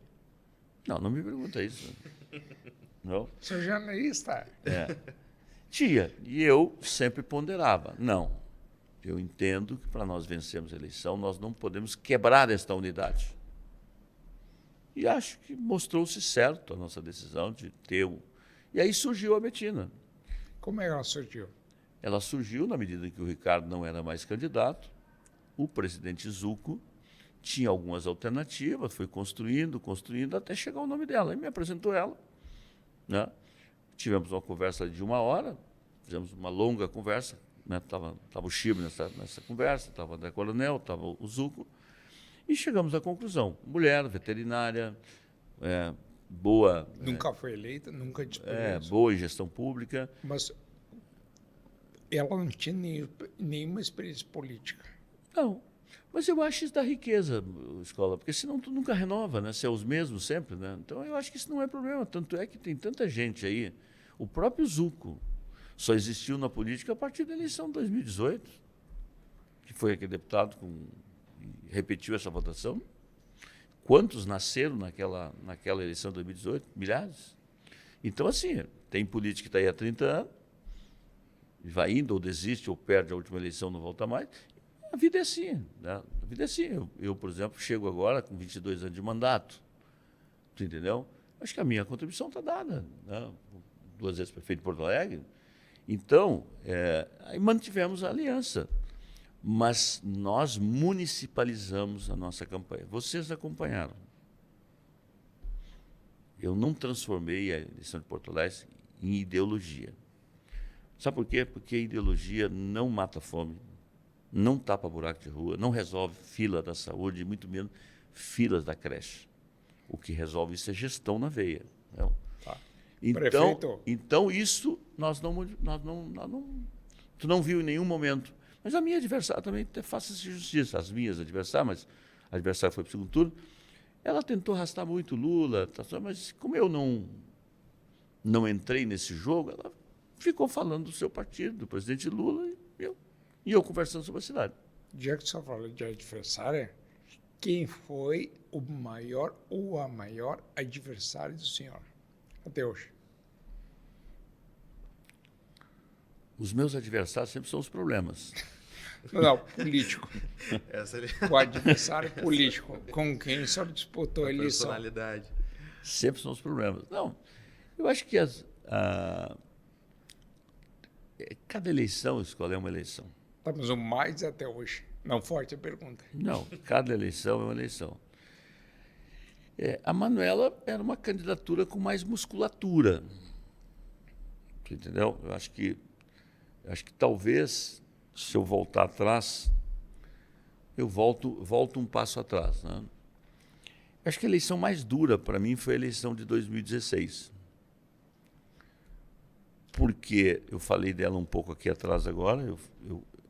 Speaker 3: Não me pergunta isso. Não?
Speaker 2: Sou jornalista.
Speaker 3: Tinha. E eu sempre ponderava. Não. Eu entendo que para nós vencermos a eleição, nós não podemos quebrar esta unidade. E acho que mostrou-se certo a nossa decisão de ter o... E aí surgiu a Betina.
Speaker 2: Como é que ela surgiu?
Speaker 3: Ela surgiu na medida em que o Ricardo não era mais candidato, o presidente Zucco tinha algumas alternativas, foi construindo, até chegar o nome dela. E me apresentou ela, né? Tivemos uma conversa de 1 hora, fizemos uma longa conversa, né? Tava o Chico nessa conversa, estava o André Coronel, estava o Zucco, e chegamos à conclusão. Mulher, veterinária, boa...
Speaker 2: Nunca foi eleita, nunca disputou.
Speaker 3: Boa em gestão pública.
Speaker 2: Mas ela não tinha nenhuma experiência política.
Speaker 3: Não, mas eu acho isso da riqueza, Escola, porque senão tu nunca renova, né? Se é os mesmos sempre, né? Então eu acho que isso não é problema, tanto é que tem tanta gente aí. O próprio Zucco só existiu na política a partir da eleição de 2018, que foi aquele deputado repetiu essa votação. Quantos nasceram naquela eleição de 2018? Milhares. Então, assim, tem político que está aí há 30 anos, vai indo, ou desiste, ou perde a última eleição, não volta mais. A vida é assim, né? A vida é assim. Eu, por exemplo, chego agora com 22 anos de mandato. Tu entendeu? Acho que a minha contribuição está dada, né? 2 vezes prefeito de Porto Alegre. Então, aí mantivemos a aliança. Mas nós municipalizamos a nossa campanha. Vocês acompanharam. Eu não transformei a eleição de Porto Alegre em ideologia. Sabe por quê? Porque a ideologia não mata a fome, não tapa buraco de rua, não resolve fila da saúde, muito menos filas da creche. O que resolve isso é gestão na veia. Não?
Speaker 2: Tá.
Speaker 3: Então, isso tu não viu em nenhum momento. Mas a minha adversária também faça justiça. As minhas adversárias, mas a adversária foi para o segundo turno, ela tentou arrastar muito Lula, mas como eu não entrei nesse jogo, ela ficou falando do seu partido, do presidente Lula, e eu conversando sobre a cidade.
Speaker 2: Já que você falou de adversária, quem foi o maior ou a maior adversária do senhor até hoje?
Speaker 3: Os meus adversários sempre são os problemas.
Speaker 2: Não, político.
Speaker 1: Essa
Speaker 2: O adversário político com quem o senhor disputou a eleição.
Speaker 1: personalidade.
Speaker 3: Sempre são os problemas. Não, eu acho que cada eleição, Escola, é uma eleição.
Speaker 2: Estamos o mais até hoje. Não forte a pergunta.
Speaker 3: Não, cada eleição é uma eleição. A Manuela era uma candidatura com mais musculatura. Você entendeu? Eu acho que talvez, se eu voltar atrás, eu volto um passo atrás, né? Acho que a eleição mais dura para mim foi a eleição de 2016. Porque eu falei dela um pouco aqui atrás agora,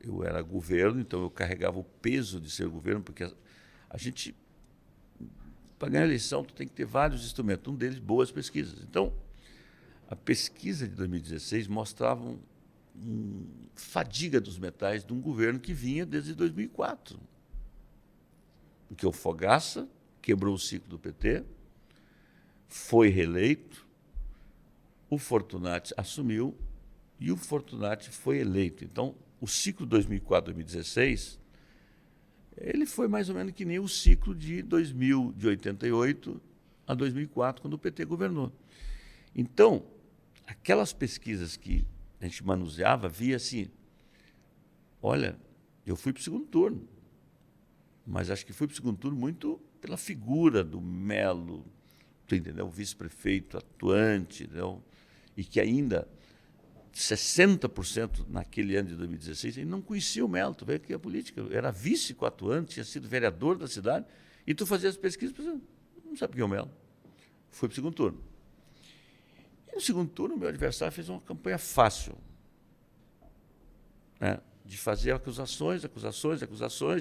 Speaker 3: eu era governo, então eu carregava o peso de ser governo, porque a gente, para ganhar a eleição, tu tem que ter vários instrumentos, um deles boas pesquisas. Então, a pesquisa de 2016 mostrava fadiga dos metais de um governo que vinha desde 2004. Porque o Fogaça quebrou o ciclo do PT, foi reeleito, o Fortunati assumiu e o Fortunati foi eleito. Então, o ciclo 2004-2016, ele foi mais ou menos que nem o ciclo de 88 a 2004, quando o PT governou. Então, aquelas pesquisas que a gente manuseava, via assim, olha, eu fui para o segundo turno, mas acho que fui para o segundo turno muito pela figura do Melo, tu entendeu? O vice-prefeito atuante, entendeu? E que ainda 60% naquele ano de 2016, ele não conhecia o Melo, tu vê que a política, era vice com atuante, tinha sido vereador da cidade, E tu fazia as pesquisas, não sabe quem é o Melo. Fui para o segundo turno. E no segundo turno, o meu adversário fez uma campanha fácil, né? De fazer acusações,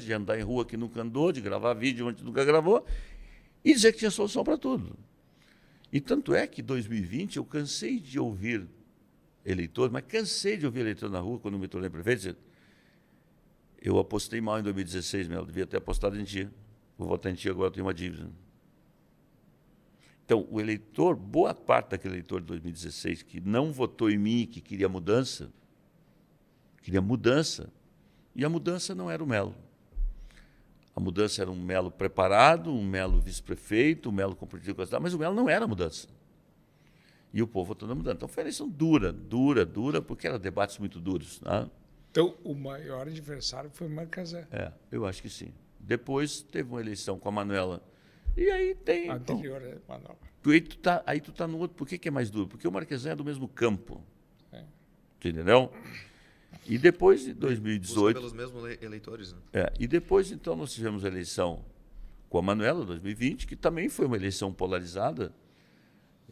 Speaker 3: de andar em rua que nunca andou, de gravar vídeo onde nunca gravou, e dizer que tinha solução para tudo. E tanto é que em 2020 eu cansei de ouvir eleitores, mas cansei de ouvir eleitor na rua, quando me tornei prefeito, dizendo, eu apostei mal em 2016, Melo, devia ter apostado em ti. Vou votar em ti, agora eu tenho uma dívida. Então, o eleitor, boa parte daquele eleitor de 2016 que não votou em mim, que queria mudança, e a mudança não era o Melo. A mudança era um Melo preparado, um Melo vice-prefeito, um Melo comprometido com a cidade, mas o Melo não era a mudança. E o povo votou na mudança. Então, foi uma eleição dura, porque eram debates muito duros. Né?
Speaker 2: Então, o maior adversário foi o Marquesan.
Speaker 3: Eu acho que sim. Depois teve uma eleição com a Manuela. E aí tem...
Speaker 2: Anterior a Manuela.
Speaker 3: Aí tu tá no outro. Por que é mais duro? Porque o Marquesan é do mesmo campo. Entendeu? E depois, em 2018...
Speaker 1: pelos mesmos eleitores. Né?
Speaker 3: E depois, então, nós tivemos a eleição com a Manuela, 2020, que também foi uma eleição polarizada.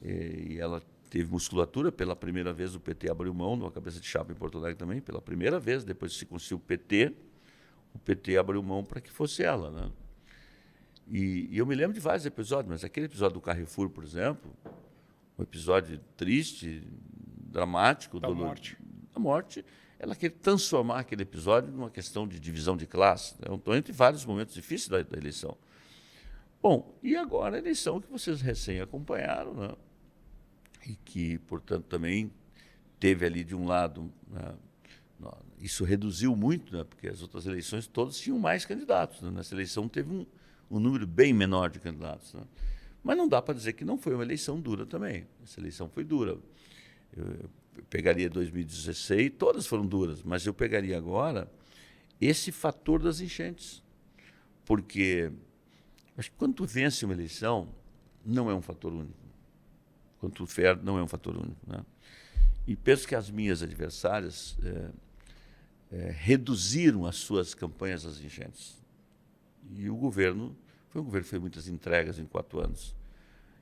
Speaker 3: E ela teve musculatura. Pela primeira vez, o PT abriu mão de uma cabeça de chapa em Porto Alegre também. Pela primeira vez, depois que se conseguiu o PT abriu mão para que fosse ela. Né? E eu me lembro de vários episódios, mas aquele episódio do Carrefour, por exemplo, um episódio triste, dramático,
Speaker 2: da morte.
Speaker 3: A morte, ela quer transformar aquele episódio numa questão de divisão de classe. Né? Então, entre vários momentos difíceis da eleição. Bom, e agora a eleição que vocês recém acompanharam, né? E que, portanto, também teve ali de um lado, né? Isso reduziu muito, né? Porque as outras eleições todas tinham mais candidatos. Né? Nessa eleição teve um número bem menor de candidatos. Né? Mas não dá para dizer que não foi uma eleição dura também. Essa eleição foi dura. Eu pegaria 2016, todas foram duras, mas eu pegaria agora esse fator das enchentes. Porque acho que quando tu vence uma eleição, não é um fator único. Quando tu perde, não é um fator único. Né? E penso que as minhas adversárias reduziram as suas campanhas às enchentes. E o governo foi um governo que fez muitas entregas em 4 anos.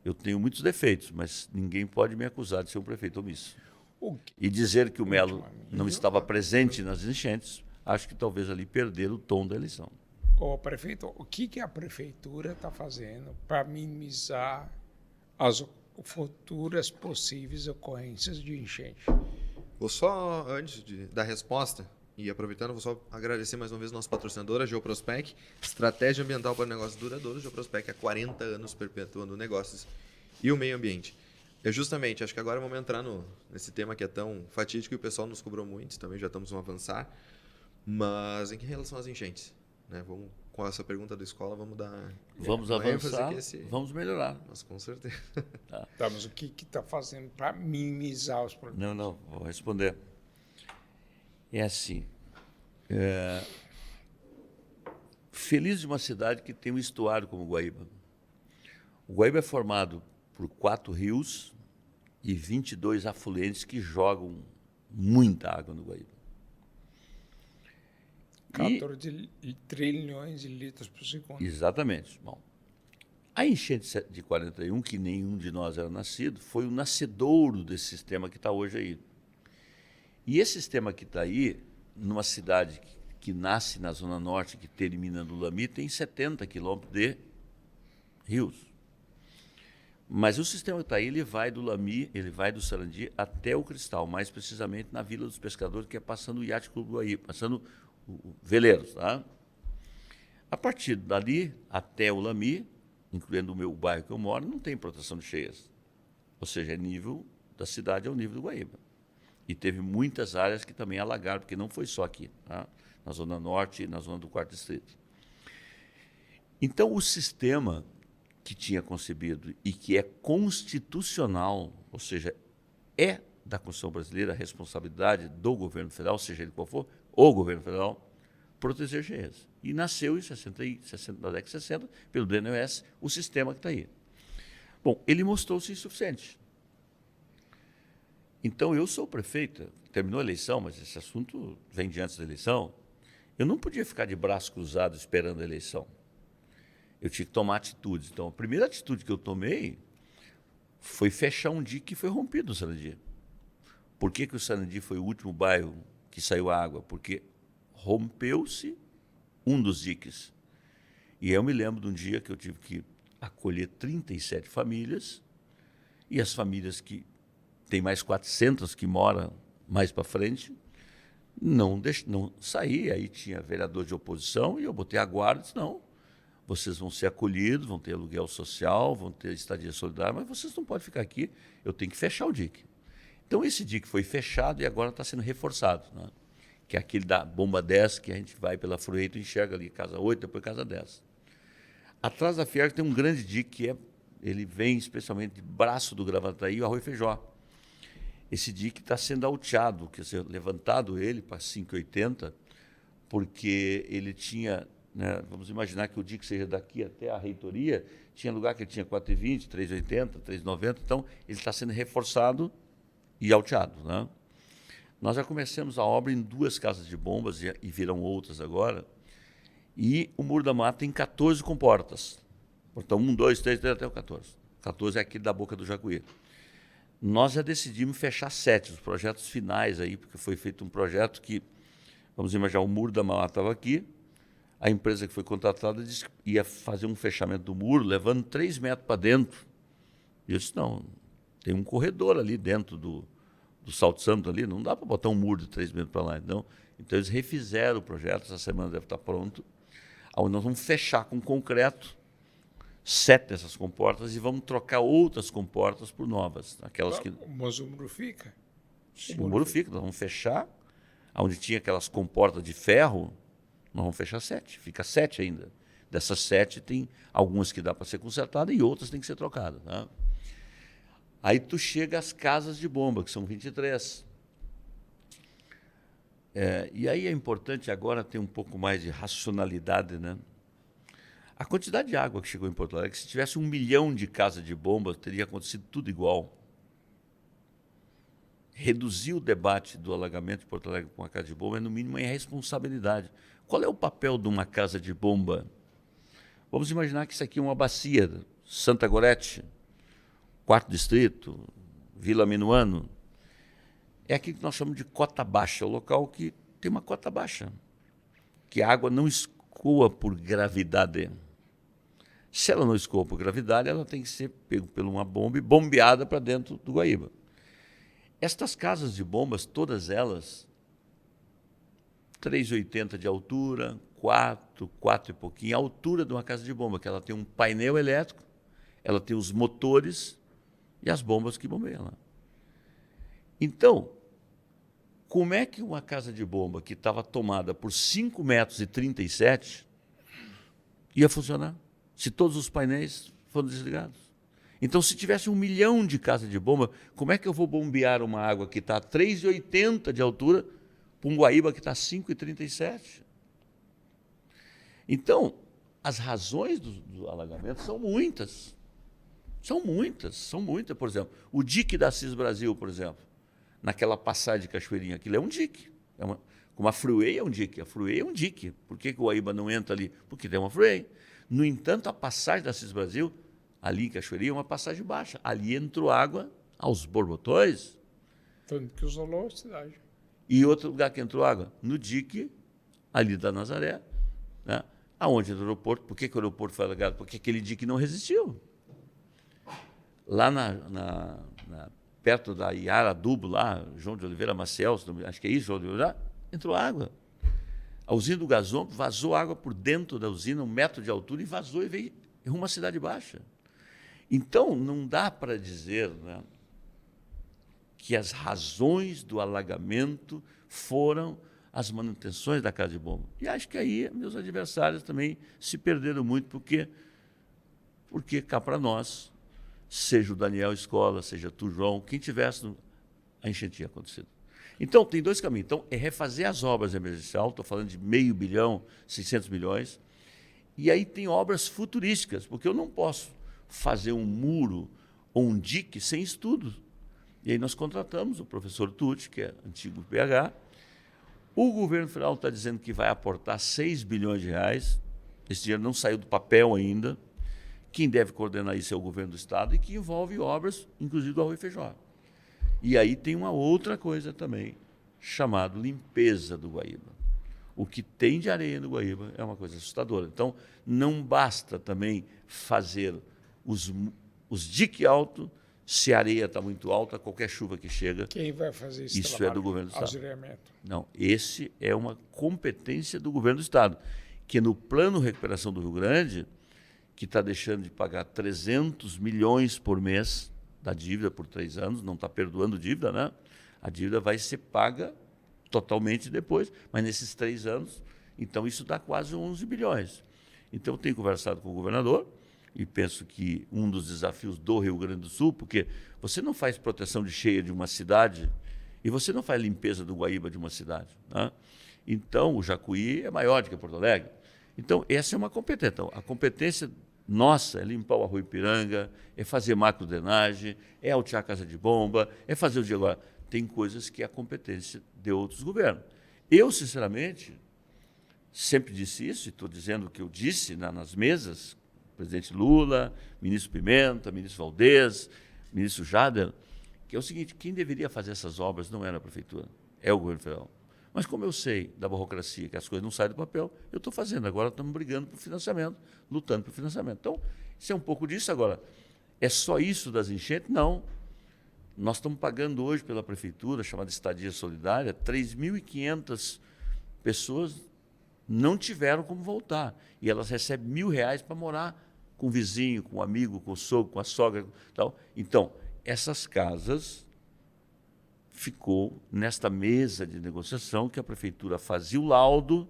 Speaker 3: Eu tenho muitos defeitos, mas ninguém pode me acusar de ser um prefeito omisso. E dizer que o Melo não estava presente nas enchentes, acho que talvez ali perder o tom da eleição.
Speaker 2: Ô, prefeito, o que a prefeitura está fazendo para minimizar as futuras possíveis ocorrências de enchente?
Speaker 1: Vou só, antes da resposta, e aproveitando, vou só agradecer mais uma vez a nossa patrocinadora, a Geoprospec, estratégia ambiental para negócios duradouros. Geoprospec há 40 anos perpetuando negócios e o meio ambiente. Justamente, acho que agora vamos entrar nesse tema que é tão fatídico e o pessoal nos cobrou muito, também já estamos a avançar, mas em relação às enchentes, né? Vamos, com essa pergunta da escola, vamos dar...
Speaker 3: Vamos avançar, vamos melhorar.
Speaker 1: Mas com certeza.
Speaker 2: Tá, mas o que está fazendo para minimizar os problemas?
Speaker 3: Não, vou responder. É assim, feliz de uma cidade que tem um estuário como o Guaíba. O Guaíba é formado por 4 rios e 22 afluentes que jogam muita água no Guaíba.
Speaker 2: 14 trilhões de litros por segundo.
Speaker 3: Exatamente. Bom, a enchente de 41, que nenhum de nós era nascido, foi o nascedouro desse sistema que está hoje aí. E esse sistema que está aí, numa cidade que nasce na Zona Norte, que termina no Lami, tem 70 quilômetros de rios. Mas o sistema que está aí, ele vai do Lami, ele vai do Sarandi até o Cristal, mais precisamente na Vila dos Pescadores, que é passando o Iate Clube do Guaíba, passando Veleiros. Tá? A partir dali até o Lami, incluindo o meu bairro que eu moro, não tem proteção de cheias. Ou seja, é nível da cidade, é o nível do Guaíba. E teve muitas áreas que também alagaram, porque não foi só aqui, tá? Na Zona Norte e na Zona do 4º Distrito. Então, o sistema que tinha concebido e que é constitucional, ou seja, é da Constituição brasileira a responsabilidade do governo federal, seja ele qual for, o governo federal, proteger cheias. E nasceu em na década de 60, pelo DNOS, o sistema que está aí. Bom, ele mostrou-se insuficiente. Então, eu sou prefeito, terminou a eleição, mas esse assunto vem de antes da eleição. Eu não podia ficar de braço cruzado esperando a eleição. eu tinha que tomar atitudes. Então, a primeira atitude que eu tomei foi fechar um dique que foi rompido no Sarandi. Por que o Sarandi foi o último bairro que saiu água? Porque rompeu-se um dos diques. E eu me lembro de um dia que eu tive que acolher 37 famílias, e as famílias que tem mais 400 que moram mais para frente, não saí. Aí tinha vereador de oposição e eu botei a guarda e disse, não, vocês vão ser acolhidos, vão ter aluguel social, vão ter estadia solidária, mas vocês não podem ficar aqui, eu tenho que fechar o dique. Então esse dique foi fechado e agora está sendo reforçado, né? Que é aquele da bomba 10, que a gente vai pela Frueito e enxerga ali, casa 8, depois casa 10. Atrás da Fierg tem um grande dique, ele vem especialmente de Braço do Gravataí, o Arroio Feijó. Esse dique está sendo alteado, quer dizer, levantado ele para 5,80, porque ele tinha, né, vamos imaginar que o dique seja daqui até a reitoria, tinha lugar que ele tinha 4,20, 3,80, 3,90, então ele está sendo reforçado e alteado, né? Nós já começamos a obra em 2 casas de bombas e virão outras agora, e o Muro da Mata tem 14 comportas. Então, 1, 2, 3, até o 14. 14 é aquele da Boca do Jacuí. Nós já decidimos fechar 7, os projetos finais aí, porque foi feito um projeto que, vamos imaginar, o Muro da Mata estava aqui, a empresa que foi contratada disse que ia fazer um fechamento do muro, levando 3 metros para dentro. E eu disse, não, tem um corredor ali dentro do Salto Santo ali, não dá para botar um muro de 3 metros para lá. Então eles refizeram o projeto, essa semana deve estar pronto, onde nós vamos fechar com concreto 7 dessas comportas e vamos trocar outras comportas por novas. Aquelas que...
Speaker 2: Mas o muro fica?
Speaker 3: O muro fica, nós vamos fechar, onde tinha aquelas comportas de ferro, nós vamos fechar 7, fica 7 ainda. Dessas 7 tem algumas que dá para ser consertada e outras tem que ser trocadas, né? Aí tu chega às casas de bomba, que são 23. E aí é importante agora ter um pouco mais de racionalidade, né? A quantidade de água que chegou em Porto Alegre, se tivesse 1 milhão de casas de bomba, teria acontecido tudo igual. Reduzir o debate do alagamento de Porto Alegre com uma casa de bomba é, no mínimo, uma irresponsabilidade. Qual é o papel de uma casa de bomba? Vamos imaginar que isso aqui é uma bacia, Santa Gorete, 4º Distrito, Vila Minuano. É aquilo que nós chamamos de cota baixa, o local que tem uma cota baixa, que a água não escoa por gravidade. Se ela não escoa por gravidade, ela tem que ser pega por uma bomba e bombeada para dentro do Guaíba. Estas casas de bombas, todas elas, 3,80 de altura, 4 e pouquinho, a altura de uma casa de bomba, que ela tem um painel elétrico, ela tem os motores e as bombas que bombeiam lá. Então, como é que uma casa de bomba que estava tomada por 5,37 metros ia funcionar, se todos os painéis foram desligados? Então, se tivesse 1 milhão de casas de bomba, como é que eu vou bombear uma água que está a 3,80 de altura para um Guaíba que está a 5,37? Então, as razões do alagamento são muitas. São muitas. Por exemplo, o dique da Assis Brasil, por exemplo, naquela passagem de Cachoeirinha, aquilo é um dique. Como a Freeway é um dique. A Freeway é um dique. Por que o Guaíba não entra ali? Porque tem uma Freeway. No entanto, a passagem da Assis Brasil, ali em Cachoeirinha, é uma passagem baixa. Ali entrou água aos borbotões.
Speaker 2: Tanto que isolou a cidade.
Speaker 3: E outro lugar que entrou água? No dique, ali da Nazaré, né? Aonde entrou o aeroporto. Por que o aeroporto foi alagado? Porque aquele dique não resistiu. Lá perto da Iara Adubo, lá, João de Oliveira Maciel, acho que é isso, João de Oliveira, entrou água. A usina do Gasômetro vazou água por dentro da usina, 1 metro de altura, e vazou e veio rumo à Cidade Baixa. Então, não dá para dizer, né, que as razões do alagamento foram as manutenções da casa de bomba. E acho que aí meus adversários também se perderam muito, porque cá para nós, seja o Daniel Escola, seja tu, João, quem tivesse, a enchente tinha acontecido. Então, tem 2 caminhos. Então, é refazer as obras emergenciais, estou falando de 500 milhão, 600 milhões, e aí tem obras futurísticas, porque eu não posso fazer um muro ou um dique sem estudo. E aí nós contratamos o professor Tucci, que é antigo PH. O governo federal está dizendo que vai aportar 6 bilhões de reais, esse dinheiro não saiu do papel ainda. Quem deve coordenar isso é o governo do Estado e que envolve obras, inclusive do Arroio Feijó. E aí tem uma outra coisa também, chamada limpeza do Guaíba. O que tem de areia no Guaíba é uma coisa assustadora. Então, não basta também fazer os diques altos se a areia está muito alta, qualquer chuva que chega.
Speaker 2: Quem vai fazer esse
Speaker 3: isso
Speaker 2: trabalho?
Speaker 3: É do governo do Estado.
Speaker 2: Auxiliamento.
Speaker 3: Não, esse é uma competência do governo do Estado, que no plano de recuperação do Rio Grande, que está deixando de pagar 300 milhões por mês da dívida por 3 anos, não está perdoando dívida, né? A dívida vai ser paga totalmente depois, mas nesses 3 anos, então isso dá quase 11 bilhões. Então, eu tenho conversado com o governador e penso que um dos desafios do Rio Grande do Sul, porque você não faz proteção de cheia de uma cidade e você não faz limpeza do Guaíba de uma cidade, né? Então, o Jacuí é maior do que Porto Alegre. Então, essa é uma competência. Então, a competência nossa é limpar o Arroio Ipiranga, é fazer macrodrenagem, é altear a casa de bomba, é fazer o dia agora. Tem coisas que é a competência de outros governos. Eu, sinceramente, sempre disse isso, e estou dizendo o que eu disse nas mesas, presidente Lula, ministro Pimenta, ministro Valdez, ministro Jader, que é o seguinte, quem deveria fazer essas obras não era a prefeitura, é o governo federal. Mas como eu sei da burocracia, que as coisas não saem do papel, eu estou fazendo. Agora estamos brigando por financiamento, lutando por financiamento. Então, isso é um pouco disso. Agora, é só isso das enchentes? Não. Nós estamos pagando hoje pela prefeitura, chamada Estadia Solidária, 3.500 pessoas não tiveram como voltar. E elas recebem R$ 1.000 para morar com o vizinho, com o amigo, com o sogro, com a sogra. Tal. Então, essas casas ficou nesta mesa de negociação que a prefeitura fazia o laudo,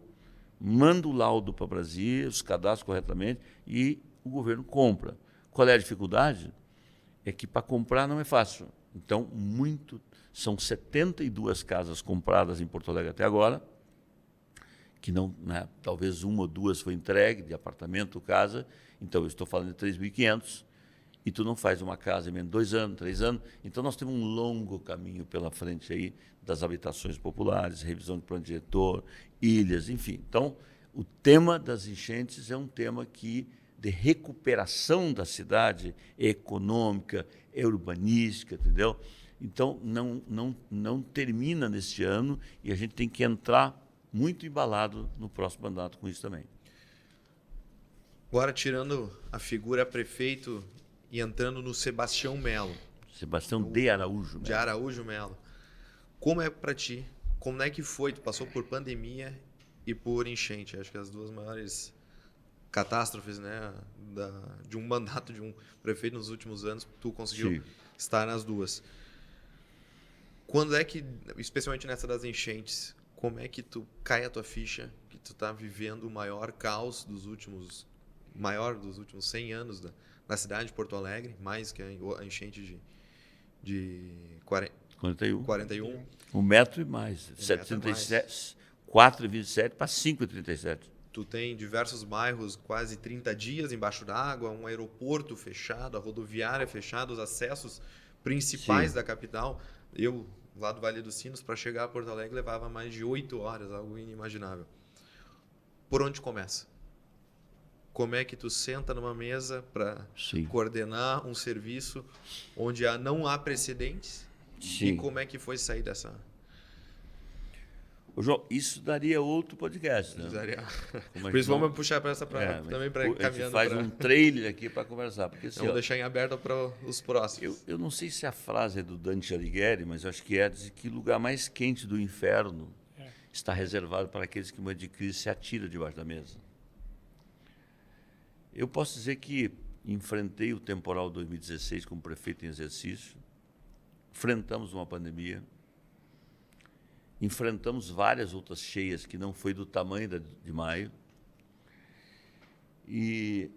Speaker 3: manda o laudo para Brasília, os cadastros corretamente e o governo compra. Qual é a dificuldade? É que para comprar não é fácil. Então, são 72 casas compradas em Porto Alegre até agora, que não, né, talvez 1 ou 2 foi entregue, de apartamento, casa. Então, eu estou falando de 3.500. E tu não faz uma casa em menos de 2 anos, 3 anos. Então, nós temos um longo caminho pela frente aí das habitações populares, revisão de plano diretor, ilhas, enfim. Então, o tema das enchentes é um tema de recuperação da cidade, é econômica, é urbanística, entendeu? Então, não termina neste ano e a gente tem que entrar muito embalado no próximo mandato com isso também.
Speaker 1: Agora, tirando a figura prefeito e entrando no Sebastião Melo.
Speaker 3: Sebastião de Araújo Melo.
Speaker 1: De Araújo Melo. Como é para ti? Como é que foi? Tu passou por pandemia e por enchente. Acho que as duas maiores catástrofes, né, de um mandato de um prefeito nos últimos anos. Tu conseguiu estar nas duas. Quando é que, especialmente nessa das enchentes, como é que tu cai a tua ficha que tu tá vivendo o maior caos dos últimos 100 anos da cidade de Porto Alegre, mais que a enchente de 41.
Speaker 3: 1 metro e mais. 4,27 para 5,37.
Speaker 1: Tu tem diversos bairros quase 30 dias embaixo d'água, um aeroporto fechado, a rodoviária fechada, os acessos principais da capital. Eu, lá do Vale dos Sinos, para chegar a Porto Alegre, levava mais de 8 horas, algo inimaginável. Por onde começa? Como é que tu senta numa mesa para coordenar um serviço onde não há precedentes?
Speaker 3: Sim.
Speaker 1: E como é que foi sair dessa...
Speaker 3: Ô, João, isso daria outro podcast, né?
Speaker 1: Por isso vamos puxar para essa também para caminhando.
Speaker 3: A gente faz um trailer aqui para conversar. Porque, assim,
Speaker 1: vamos deixar em aberto para os próximos.
Speaker 3: Eu não sei se a frase é do Dante Alighieri, mas eu acho que dizer que o lugar mais quente do inferno está reservado para aqueles que, em momento de crise, se atiram debaixo da mesa. Eu posso dizer que enfrentei o temporal 2016 como prefeito em exercício, enfrentamos uma pandemia, enfrentamos várias outras cheias que não foi do tamanho de maio. E,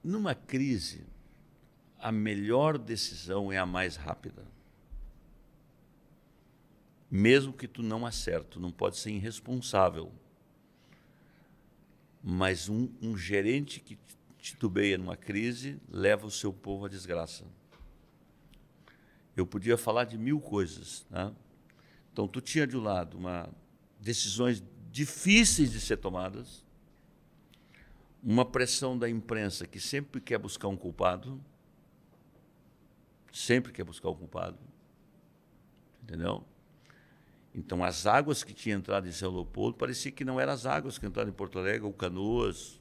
Speaker 3: numa crise, a melhor decisão é a mais rápida. Mesmo que tu não acerte, não pode ser irresponsável. Mas um gerente que titubeia numa crise leva o seu povo à desgraça. Eu podia falar de 1000 coisas, né? Então, tu tinha de um lado decisões difíceis de ser tomadas, uma pressão da imprensa que sempre quer buscar um culpado, entendeu? Então, as águas que tinham entrado em São Leopoldo parecia que não eram as águas que entraram em Porto Alegre, ou Canoas,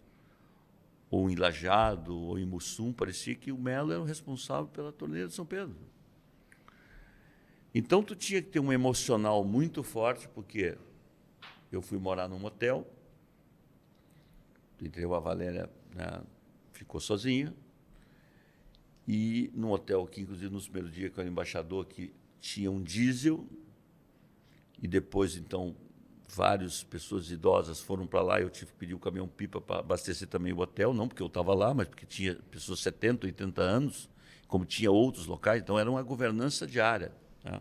Speaker 3: ou em Lajeado, ou em Mussum. Parecia que o Melo era o responsável pela torneira de São Pedro. Então, tu tinha que ter um emocional muito forte, porque eu fui morar num hotel, entendeu? A Valéria, né, ficou sozinha, e num hotel que, inclusive, no primeiro dia que eu era embaixador, que tinha um diesel, e depois, então, várias pessoas idosas foram para lá, eu tive que pedir o caminhão-pipa para abastecer também o hotel, não porque eu estava lá, mas porque tinha pessoas de 70, 80 anos, como tinha outros locais, então era uma governança diária. Né?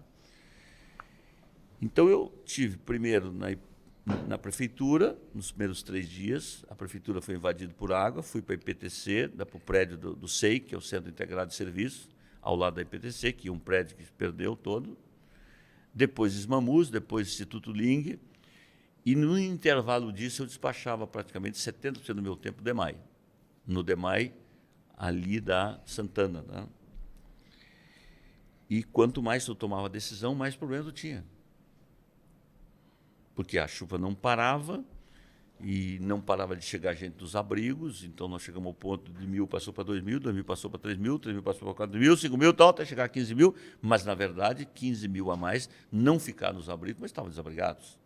Speaker 3: Então, eu tive primeiro na prefeitura, nos primeiros 3 dias, a prefeitura foi invadida por água, fui para a IPTC, para o prédio do SEI, que é o Centro Integrado de Serviços, ao lado da IPTC, que é um prédio que se perdeu todo, depois Ismamus, depois Instituto Ling, e no intervalo disso eu despachava praticamente 70% do meu tempo DEMAI, no DEMAI ali da Santana. Né? E quanto mais eu tomava decisão, mais problemas eu tinha. Porque a chuva não parava, e não parava de chegar gente dos abrigos, então nós chegamos ao ponto de 1.000 passou para 2.000, 2.000 passou para 3.000, 3.000 passou para 4.000, 5.000, tal, até chegar a 15.000, mas, na verdade, 15.000 a mais não ficaram nos abrigos, mas estavam desabrigados.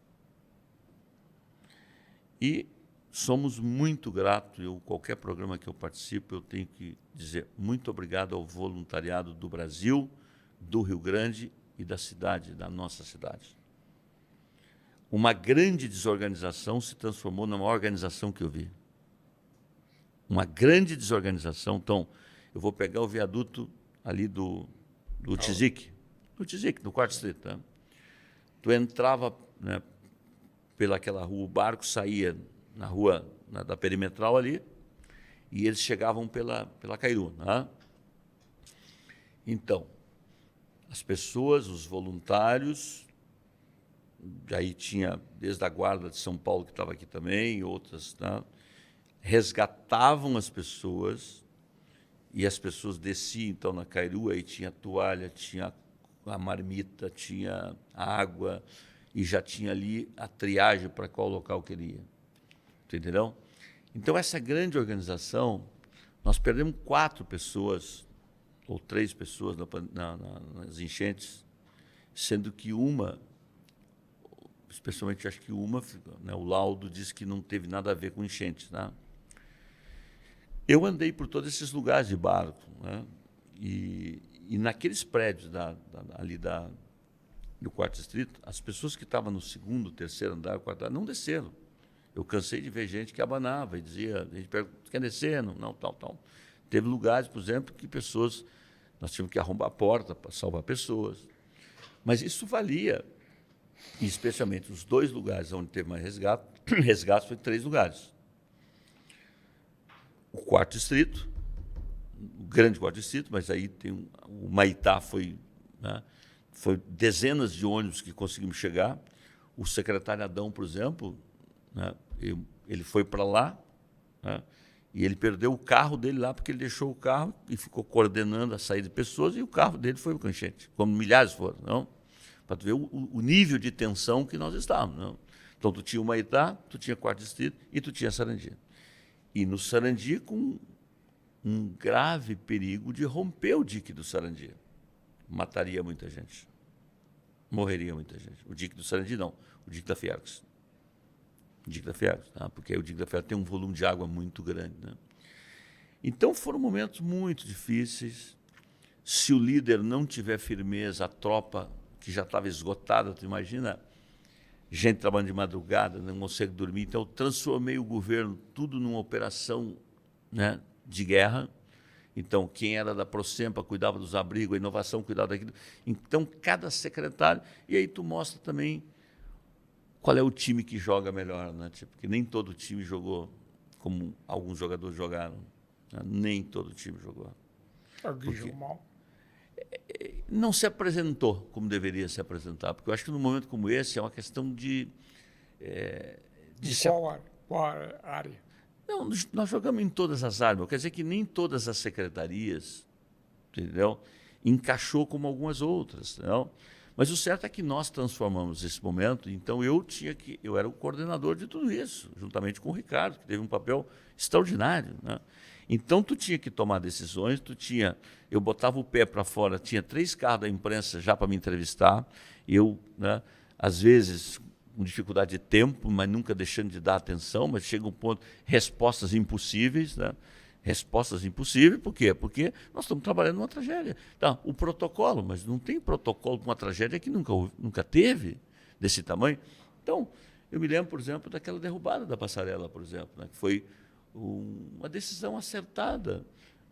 Speaker 3: E somos muito gratos, qualquer programa que eu participo, eu tenho que dizer muito obrigado ao voluntariado do Brasil, do Rio Grande e da cidade, da nossa cidade. Uma grande desorganização se transformou numa organização que eu vi. Uma grande desorganização. Então, eu vou pegar o viaduto ali do Tizic, do 4º Distrito. Tá? Tu entrava, né, pelaquela rua, o barco saía na rua da perimetral ali, e eles chegavam pela Cairu. Né? Então, as pessoas, os voluntários, aí tinha desde a Guarda de São Paulo, que estava aqui também, outras, né, resgatavam as pessoas, e as pessoas desciam, então, na Cairu, aí tinha toalha, tinha a marmita, tinha água, e já tinha ali a triagem para qual local que ele ia. Entendeu? Então, essa grande organização, nós perdemos 4 pessoas, ou 3 pessoas nas enchentes, sendo que uma, especialmente acho que uma, né, o laudo diz que não teve nada a ver com enchentes. Né? Eu andei por todos esses lugares de barco, né? E naqueles prédios ali do 4º Distrito, as pessoas que estavam no 2º, 3º andar, 4º andar, não desceram. Eu cansei de ver gente que abanava e dizia, a gente pergunta, quer descer? Não, tal. Teve lugares, por exemplo, que pessoas, nós tínhamos que arrombar a porta para salvar pessoas. Mas isso valia, e especialmente os 2 lugares onde teve mais resgate foi 3 lugares. O 4º Distrito, o grande 4º Distrito, mas aí tem o Maitá foi, né, foi dezenas de ônibus que conseguimos chegar. O secretário Adão, por exemplo, né, ele foi para lá, né, e ele perdeu o carro dele lá, porque ele deixou o carro e ficou coordenando a saída de pessoas, e o carro dele foi para o enchente, como milhares foram. Não? Para tu ver o nível de tensão que nós estávamos. Não? Então, tu tinha o Maitá, tu tinha 4º Distrito e tu tinha Sarandi. E no Sarandi, com um grave perigo de romper o dique do Sarandi. Mataria muita gente. Morreria muita gente. O dique do Sarandi, não. O dique da Fiergs. O dique da Fiergs, tá? Porque o dique da Fiergs tem um volume de água muito grande. Né? Então, foram momentos muito difíceis. Se o líder não tiver firmeza, a tropa que já estava esgotada, tu imagina, gente trabalhando de madrugada, não consegue dormir. Então, eu transformei o governo tudo numa operação, né, de guerra. Então, quem era da Procempa cuidava dos abrigos, a inovação cuidava daquilo. Então, cada secretário... E aí tu mostra também qual é o time que joga melhor, né? Porque nem todo time jogou como alguns jogadores jogaram. Né? Nem todo time jogou.
Speaker 2: Alguém jogou mal?
Speaker 3: Não se apresentou como deveria se apresentar, porque eu acho que num momento como esse é uma questão de
Speaker 2: Qual área?
Speaker 3: Não, nós jogamos em todas as áreas. Quer dizer que nem todas as secretarias, entendeu? Encaixou como algumas outras, não? Mas o certo é que nós transformamos esse momento. Então eu era o coordenador de tudo isso, juntamente com o Ricardo, que teve um papel extraordinário, né? Então tu tinha que tomar decisões, eu botava o pé para fora, tinha 3 carros da imprensa já para me entrevistar, eu, né, às vezes com dificuldade de tempo, mas nunca deixando de dar atenção, mas chega um ponto, respostas impossíveis, né? Respostas impossíveis, por quê? Porque nós estamos trabalhando numa tragédia. Tá, o protocolo, mas não tem protocolo para uma tragédia que nunca teve desse tamanho. Então, eu me lembro, por exemplo, daquela derrubada da passarela, por exemplo, né, que foi uma decisão acertada.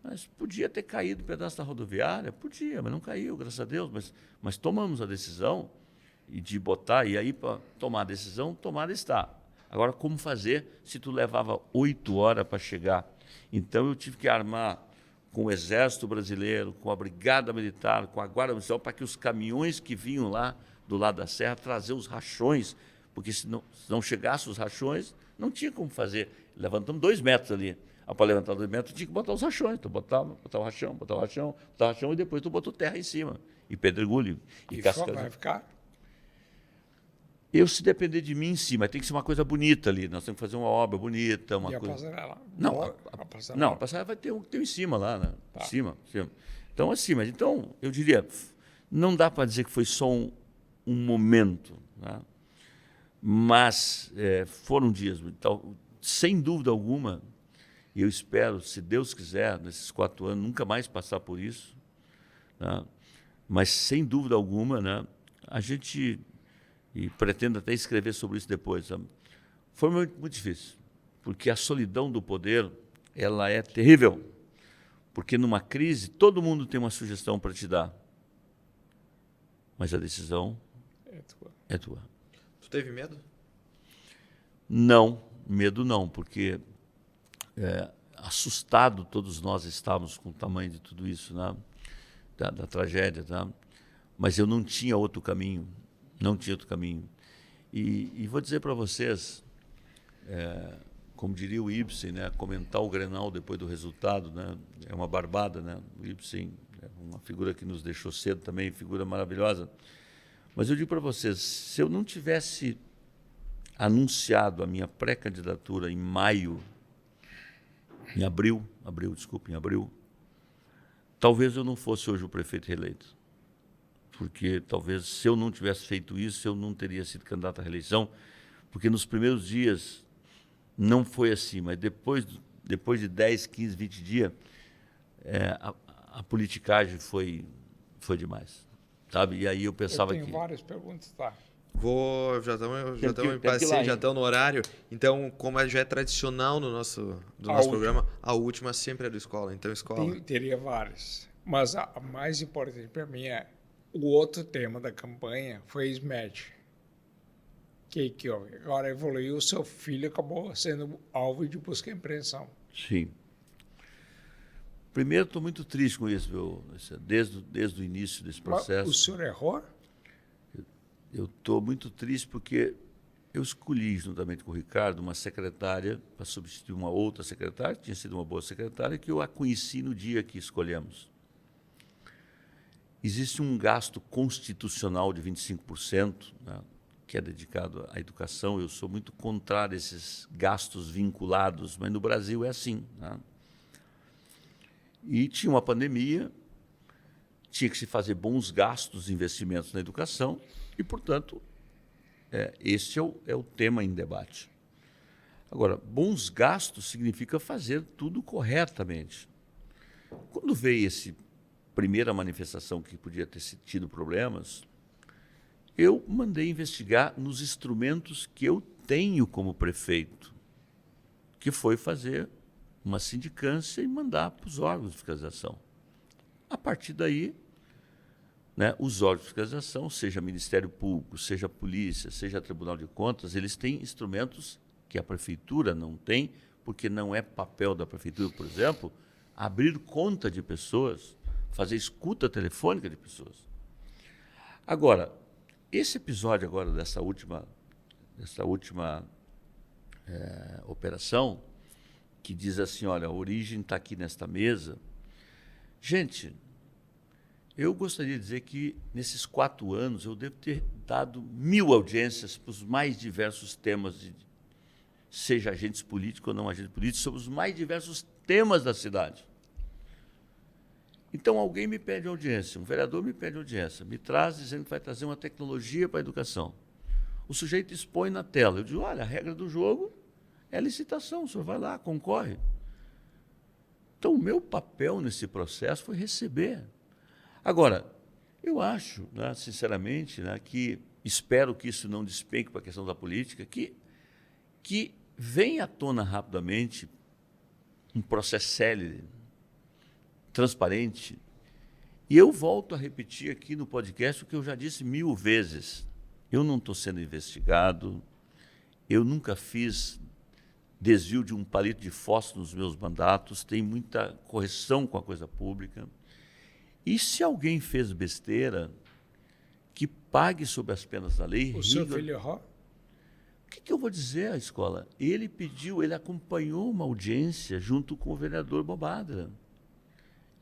Speaker 3: Mas podia ter caído um pedaço da rodoviária? Podia, mas não caiu, graças a Deus. Mas tomamos a decisão de botar, e aí para tomar a decisão, tomada está. Agora, como fazer se tu levava 8 horas para chegar? Então, eu tive que armar com o Exército Brasileiro, com a Brigada Militar, com a Guarda Municipal, para que os caminhões que vinham lá do lado da serra trazer os rachões, porque se não chegassem os rachões, não tinha como fazer. Levantamos 2 metros ali. Para levantar 2 metros, tinha que botar os rachões. Tu botar o rachão, e depois tu botou terra em cima, e pedregulho, e casca.
Speaker 2: Vai ficar?
Speaker 3: Se depender de mim, sim, mas tem que ser uma coisa bonita ali. Nós temos que fazer uma obra bonita, uma coisa.
Speaker 2: A passarela?
Speaker 3: Não, a passarela vai ter um em cima lá, né?
Speaker 2: Tá.
Speaker 3: Em cima. Então, assim, então, eu diria, não dá para dizer que foi só um momento, né? Mas foram dias, então, sem dúvida alguma, e eu espero, se Deus quiser, nesses 4 anos, nunca mais passar por isso, né? Mas, sem dúvida alguma, né, a gente... E pretendo até escrever sobre isso depois. Sabe? Foi muito, muito difícil, porque a solidão do poder, ela é terrível. Porque numa crise, todo mundo tem uma sugestão para te dar. Mas a decisão é tua.
Speaker 1: Tu teve medo?
Speaker 3: Não, medo não, porque assustado todos nós estávamos com o tamanho de tudo isso, né? da tragédia. Tá? Mas eu não tinha outro caminho. Não tinha outro caminho. E vou dizer para vocês, como diria o Ibsen, né, comentar o Grenal depois do resultado, né, é uma barbada, né? O Ibsen é uma figura que nos deixou cedo também, figura maravilhosa. Mas eu digo para vocês, se eu não tivesse anunciado a minha pré-candidatura em abril, talvez eu não fosse hoje o prefeito reeleito. Porque talvez, se eu não tivesse feito isso, eu não teria sido candidato à reeleição, porque nos primeiros dias não foi assim, mas depois de 10, 15, 20 dias, a politicagem foi demais, sabe? E aí eu pensava que...
Speaker 2: Eu tenho várias perguntas, tá?
Speaker 1: Já estamos no horário. Então, como já é tradicional no nosso programa, a última sempre é do Escola. Então, Escola...
Speaker 2: Teria várias, mas a mais importante para mim é o outro tema da campanha foi a SMED. Que agora evoluiu, o seu filho acabou sendo alvo de busca e apreensão.
Speaker 3: Sim. Primeiro, estou muito triste com isso, viu? Desde o início desse processo.
Speaker 2: Mas o senhor errou?
Speaker 3: Eu estou muito triste porque eu escolhi, juntamente com o Ricardo, uma secretária para substituir uma outra secretária, que tinha sido uma boa secretária, que eu a conheci no dia que escolhemos. Existe um gasto constitucional de 25%, né, que é dedicado à educação. Eu sou muito contrário a esses gastos vinculados, mas no Brasil é assim. Né? E tinha uma pandemia, tinha que se fazer bons gastos, investimentos na educação, e, portanto, esse é o tema em debate. Agora, bons gastos significa fazer tudo corretamente. Quando veio essa primeira manifestação que podia ter tido problemas, eu mandei investigar nos instrumentos que eu tenho como prefeito, que foi fazer uma sindicância e mandar para os órgãos de fiscalização. A partir daí, né, os órgãos de fiscalização, seja Ministério Público, seja Polícia, seja Tribunal de Contas, eles têm instrumentos que a Prefeitura não tem, porque não é papel da Prefeitura, por exemplo, abrir conta de pessoas, fazer escuta telefônica de pessoas. Agora, esse episódio agora dessa última operação, que diz assim, olha, a origem está aqui nesta mesa. Gente, eu gostaria de dizer que nesses 4 anos eu devo ter dado 1000 audiências para os mais diversos temas, seja agentes políticos ou não agentes políticos, sobre os mais diversos temas da cidade. Então, alguém me pede audiência, um vereador me pede audiência, me traz dizendo que vai trazer uma tecnologia para a educação. O sujeito expõe na tela. Eu digo, olha, a regra do jogo é licitação, o senhor vai lá, concorre. Então, o meu papel nesse processo foi receber. Agora, eu acho, né, sinceramente, né, que espero que isso não despenque para a questão da política, que venha à tona rapidamente um processo célere, transparente. E eu volto a repetir aqui no podcast o que eu já disse 1000 vezes. Eu não estou sendo investigado, eu nunca fiz desvio de um palito de fósforo nos meus mandatos, tem muita correção com a coisa pública. E se alguém fez besteira, que pague sob as penas da lei.
Speaker 2: O seu filho errou?
Speaker 3: O que eu vou dizer à escola? Ele acompanhou uma audiência junto com o vereador Bobadra.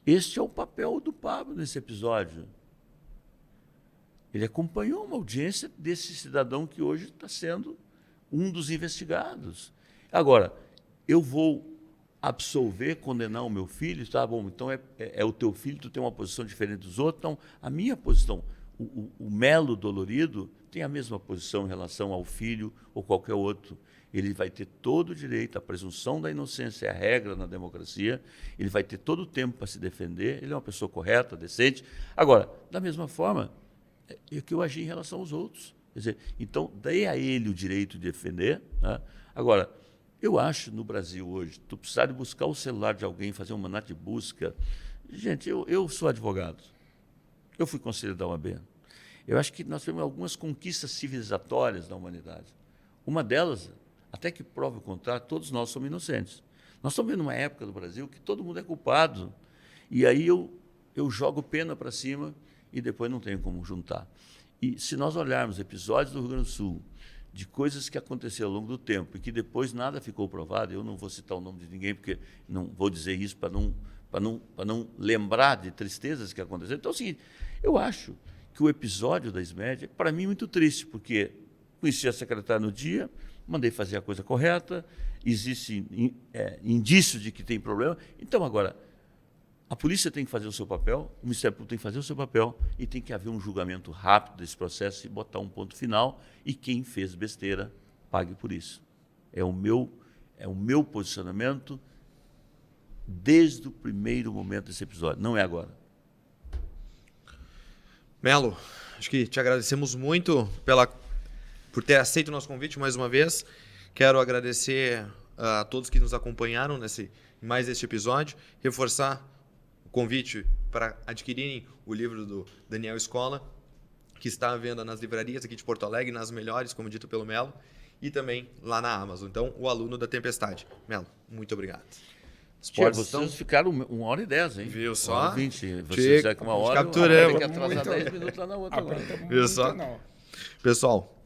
Speaker 3: Este é o papel do Pablo nesse episódio. Ele acompanhou uma audiência desse cidadão que hoje está sendo um dos investigados. Agora, eu vou absolver, condenar o meu filho, tá bom, então é o teu filho, tu tem uma posição diferente dos outros, então a minha posição, o Melo dolorido tem a mesma posição em relação ao filho ou qualquer outro. Ele vai ter todo o direito, a presunção da inocência é a regra na democracia, ele vai ter todo o tempo para se defender, ele é uma pessoa correta, decente. Agora, da mesma forma, é que eu agi em relação aos outros. Quer dizer, então, dei a ele o direito de defender. Né? Agora, eu acho, no Brasil hoje, tu precisar de buscar o celular de alguém, fazer um mandato de busca. Gente, eu sou advogado. Eu fui conselheiro da OAB. Eu acho que nós temos algumas conquistas civilizatórias da humanidade. Uma delas, até que prove o contrário, todos nós somos inocentes. Nós estamos vendo uma época do Brasil que todo mundo é culpado. E aí eu jogo pena para cima e depois não tenho como juntar. E se nós olharmos episódios do Rio Grande do Sul, de coisas que aconteceram ao longo do tempo e que depois nada ficou provado, eu não vou citar o nome de ninguém, porque não vou dizer isso para não lembrar de tristezas que aconteceram. Então é o seguinte, eu acho que o episódio da SMED é, para mim, muito triste, porque conheci a secretária no dia, mandei fazer a coisa correta, existe indício de que tem problema. Então, agora, a polícia tem que fazer o seu papel, o Ministério Público tem que fazer o seu papel e tem que haver um julgamento rápido desse processo e botar um ponto final e quem fez besteira pague por isso. É o meu posicionamento desde o primeiro momento desse episódio, não é agora.
Speaker 1: Melo, acho que te agradecemos muito por ter aceito o nosso convite mais uma vez. Quero agradecer a todos que nos acompanharam em mais este episódio, reforçar o convite para adquirirem o livro do Daniel Escola, que está à venda nas livrarias aqui de Porto Alegre, nas melhores, como dito pelo Melo, e também lá na Amazon. Então, O Aluno da Tempestade. Melo, muito obrigado.
Speaker 3: Vocês ficaram 1h10, hein?
Speaker 1: Viu só?
Speaker 3: 1h20. Vocês já com 1 hora,
Speaker 1: capturamos.
Speaker 3: tem que atrasar 10 minutos lá na outra.
Speaker 1: Viu só? Pessoal,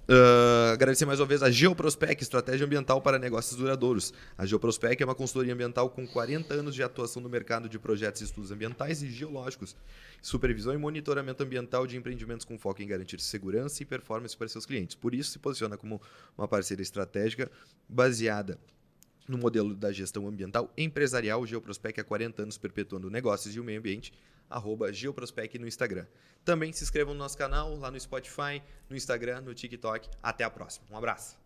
Speaker 1: agradecer mais uma vez a Geoprospec, estratégia ambiental para negócios duradouros. A Geoprospec é uma consultoria ambiental com 40 anos de atuação no mercado de projetos e estudos ambientais e geológicos, supervisão e monitoramento ambiental de empreendimentos com foco em garantir segurança e performance para seus clientes. Por isso, se posiciona como uma parceira estratégica baseada no modelo da gestão ambiental empresarial. Geoprospec há 40 anos perpetuando negócios e o meio ambiente, @Geoprospec no Instagram. Também se inscrevam no nosso canal, lá no Spotify, no Instagram, no TikTok. Até a próxima. Um abraço.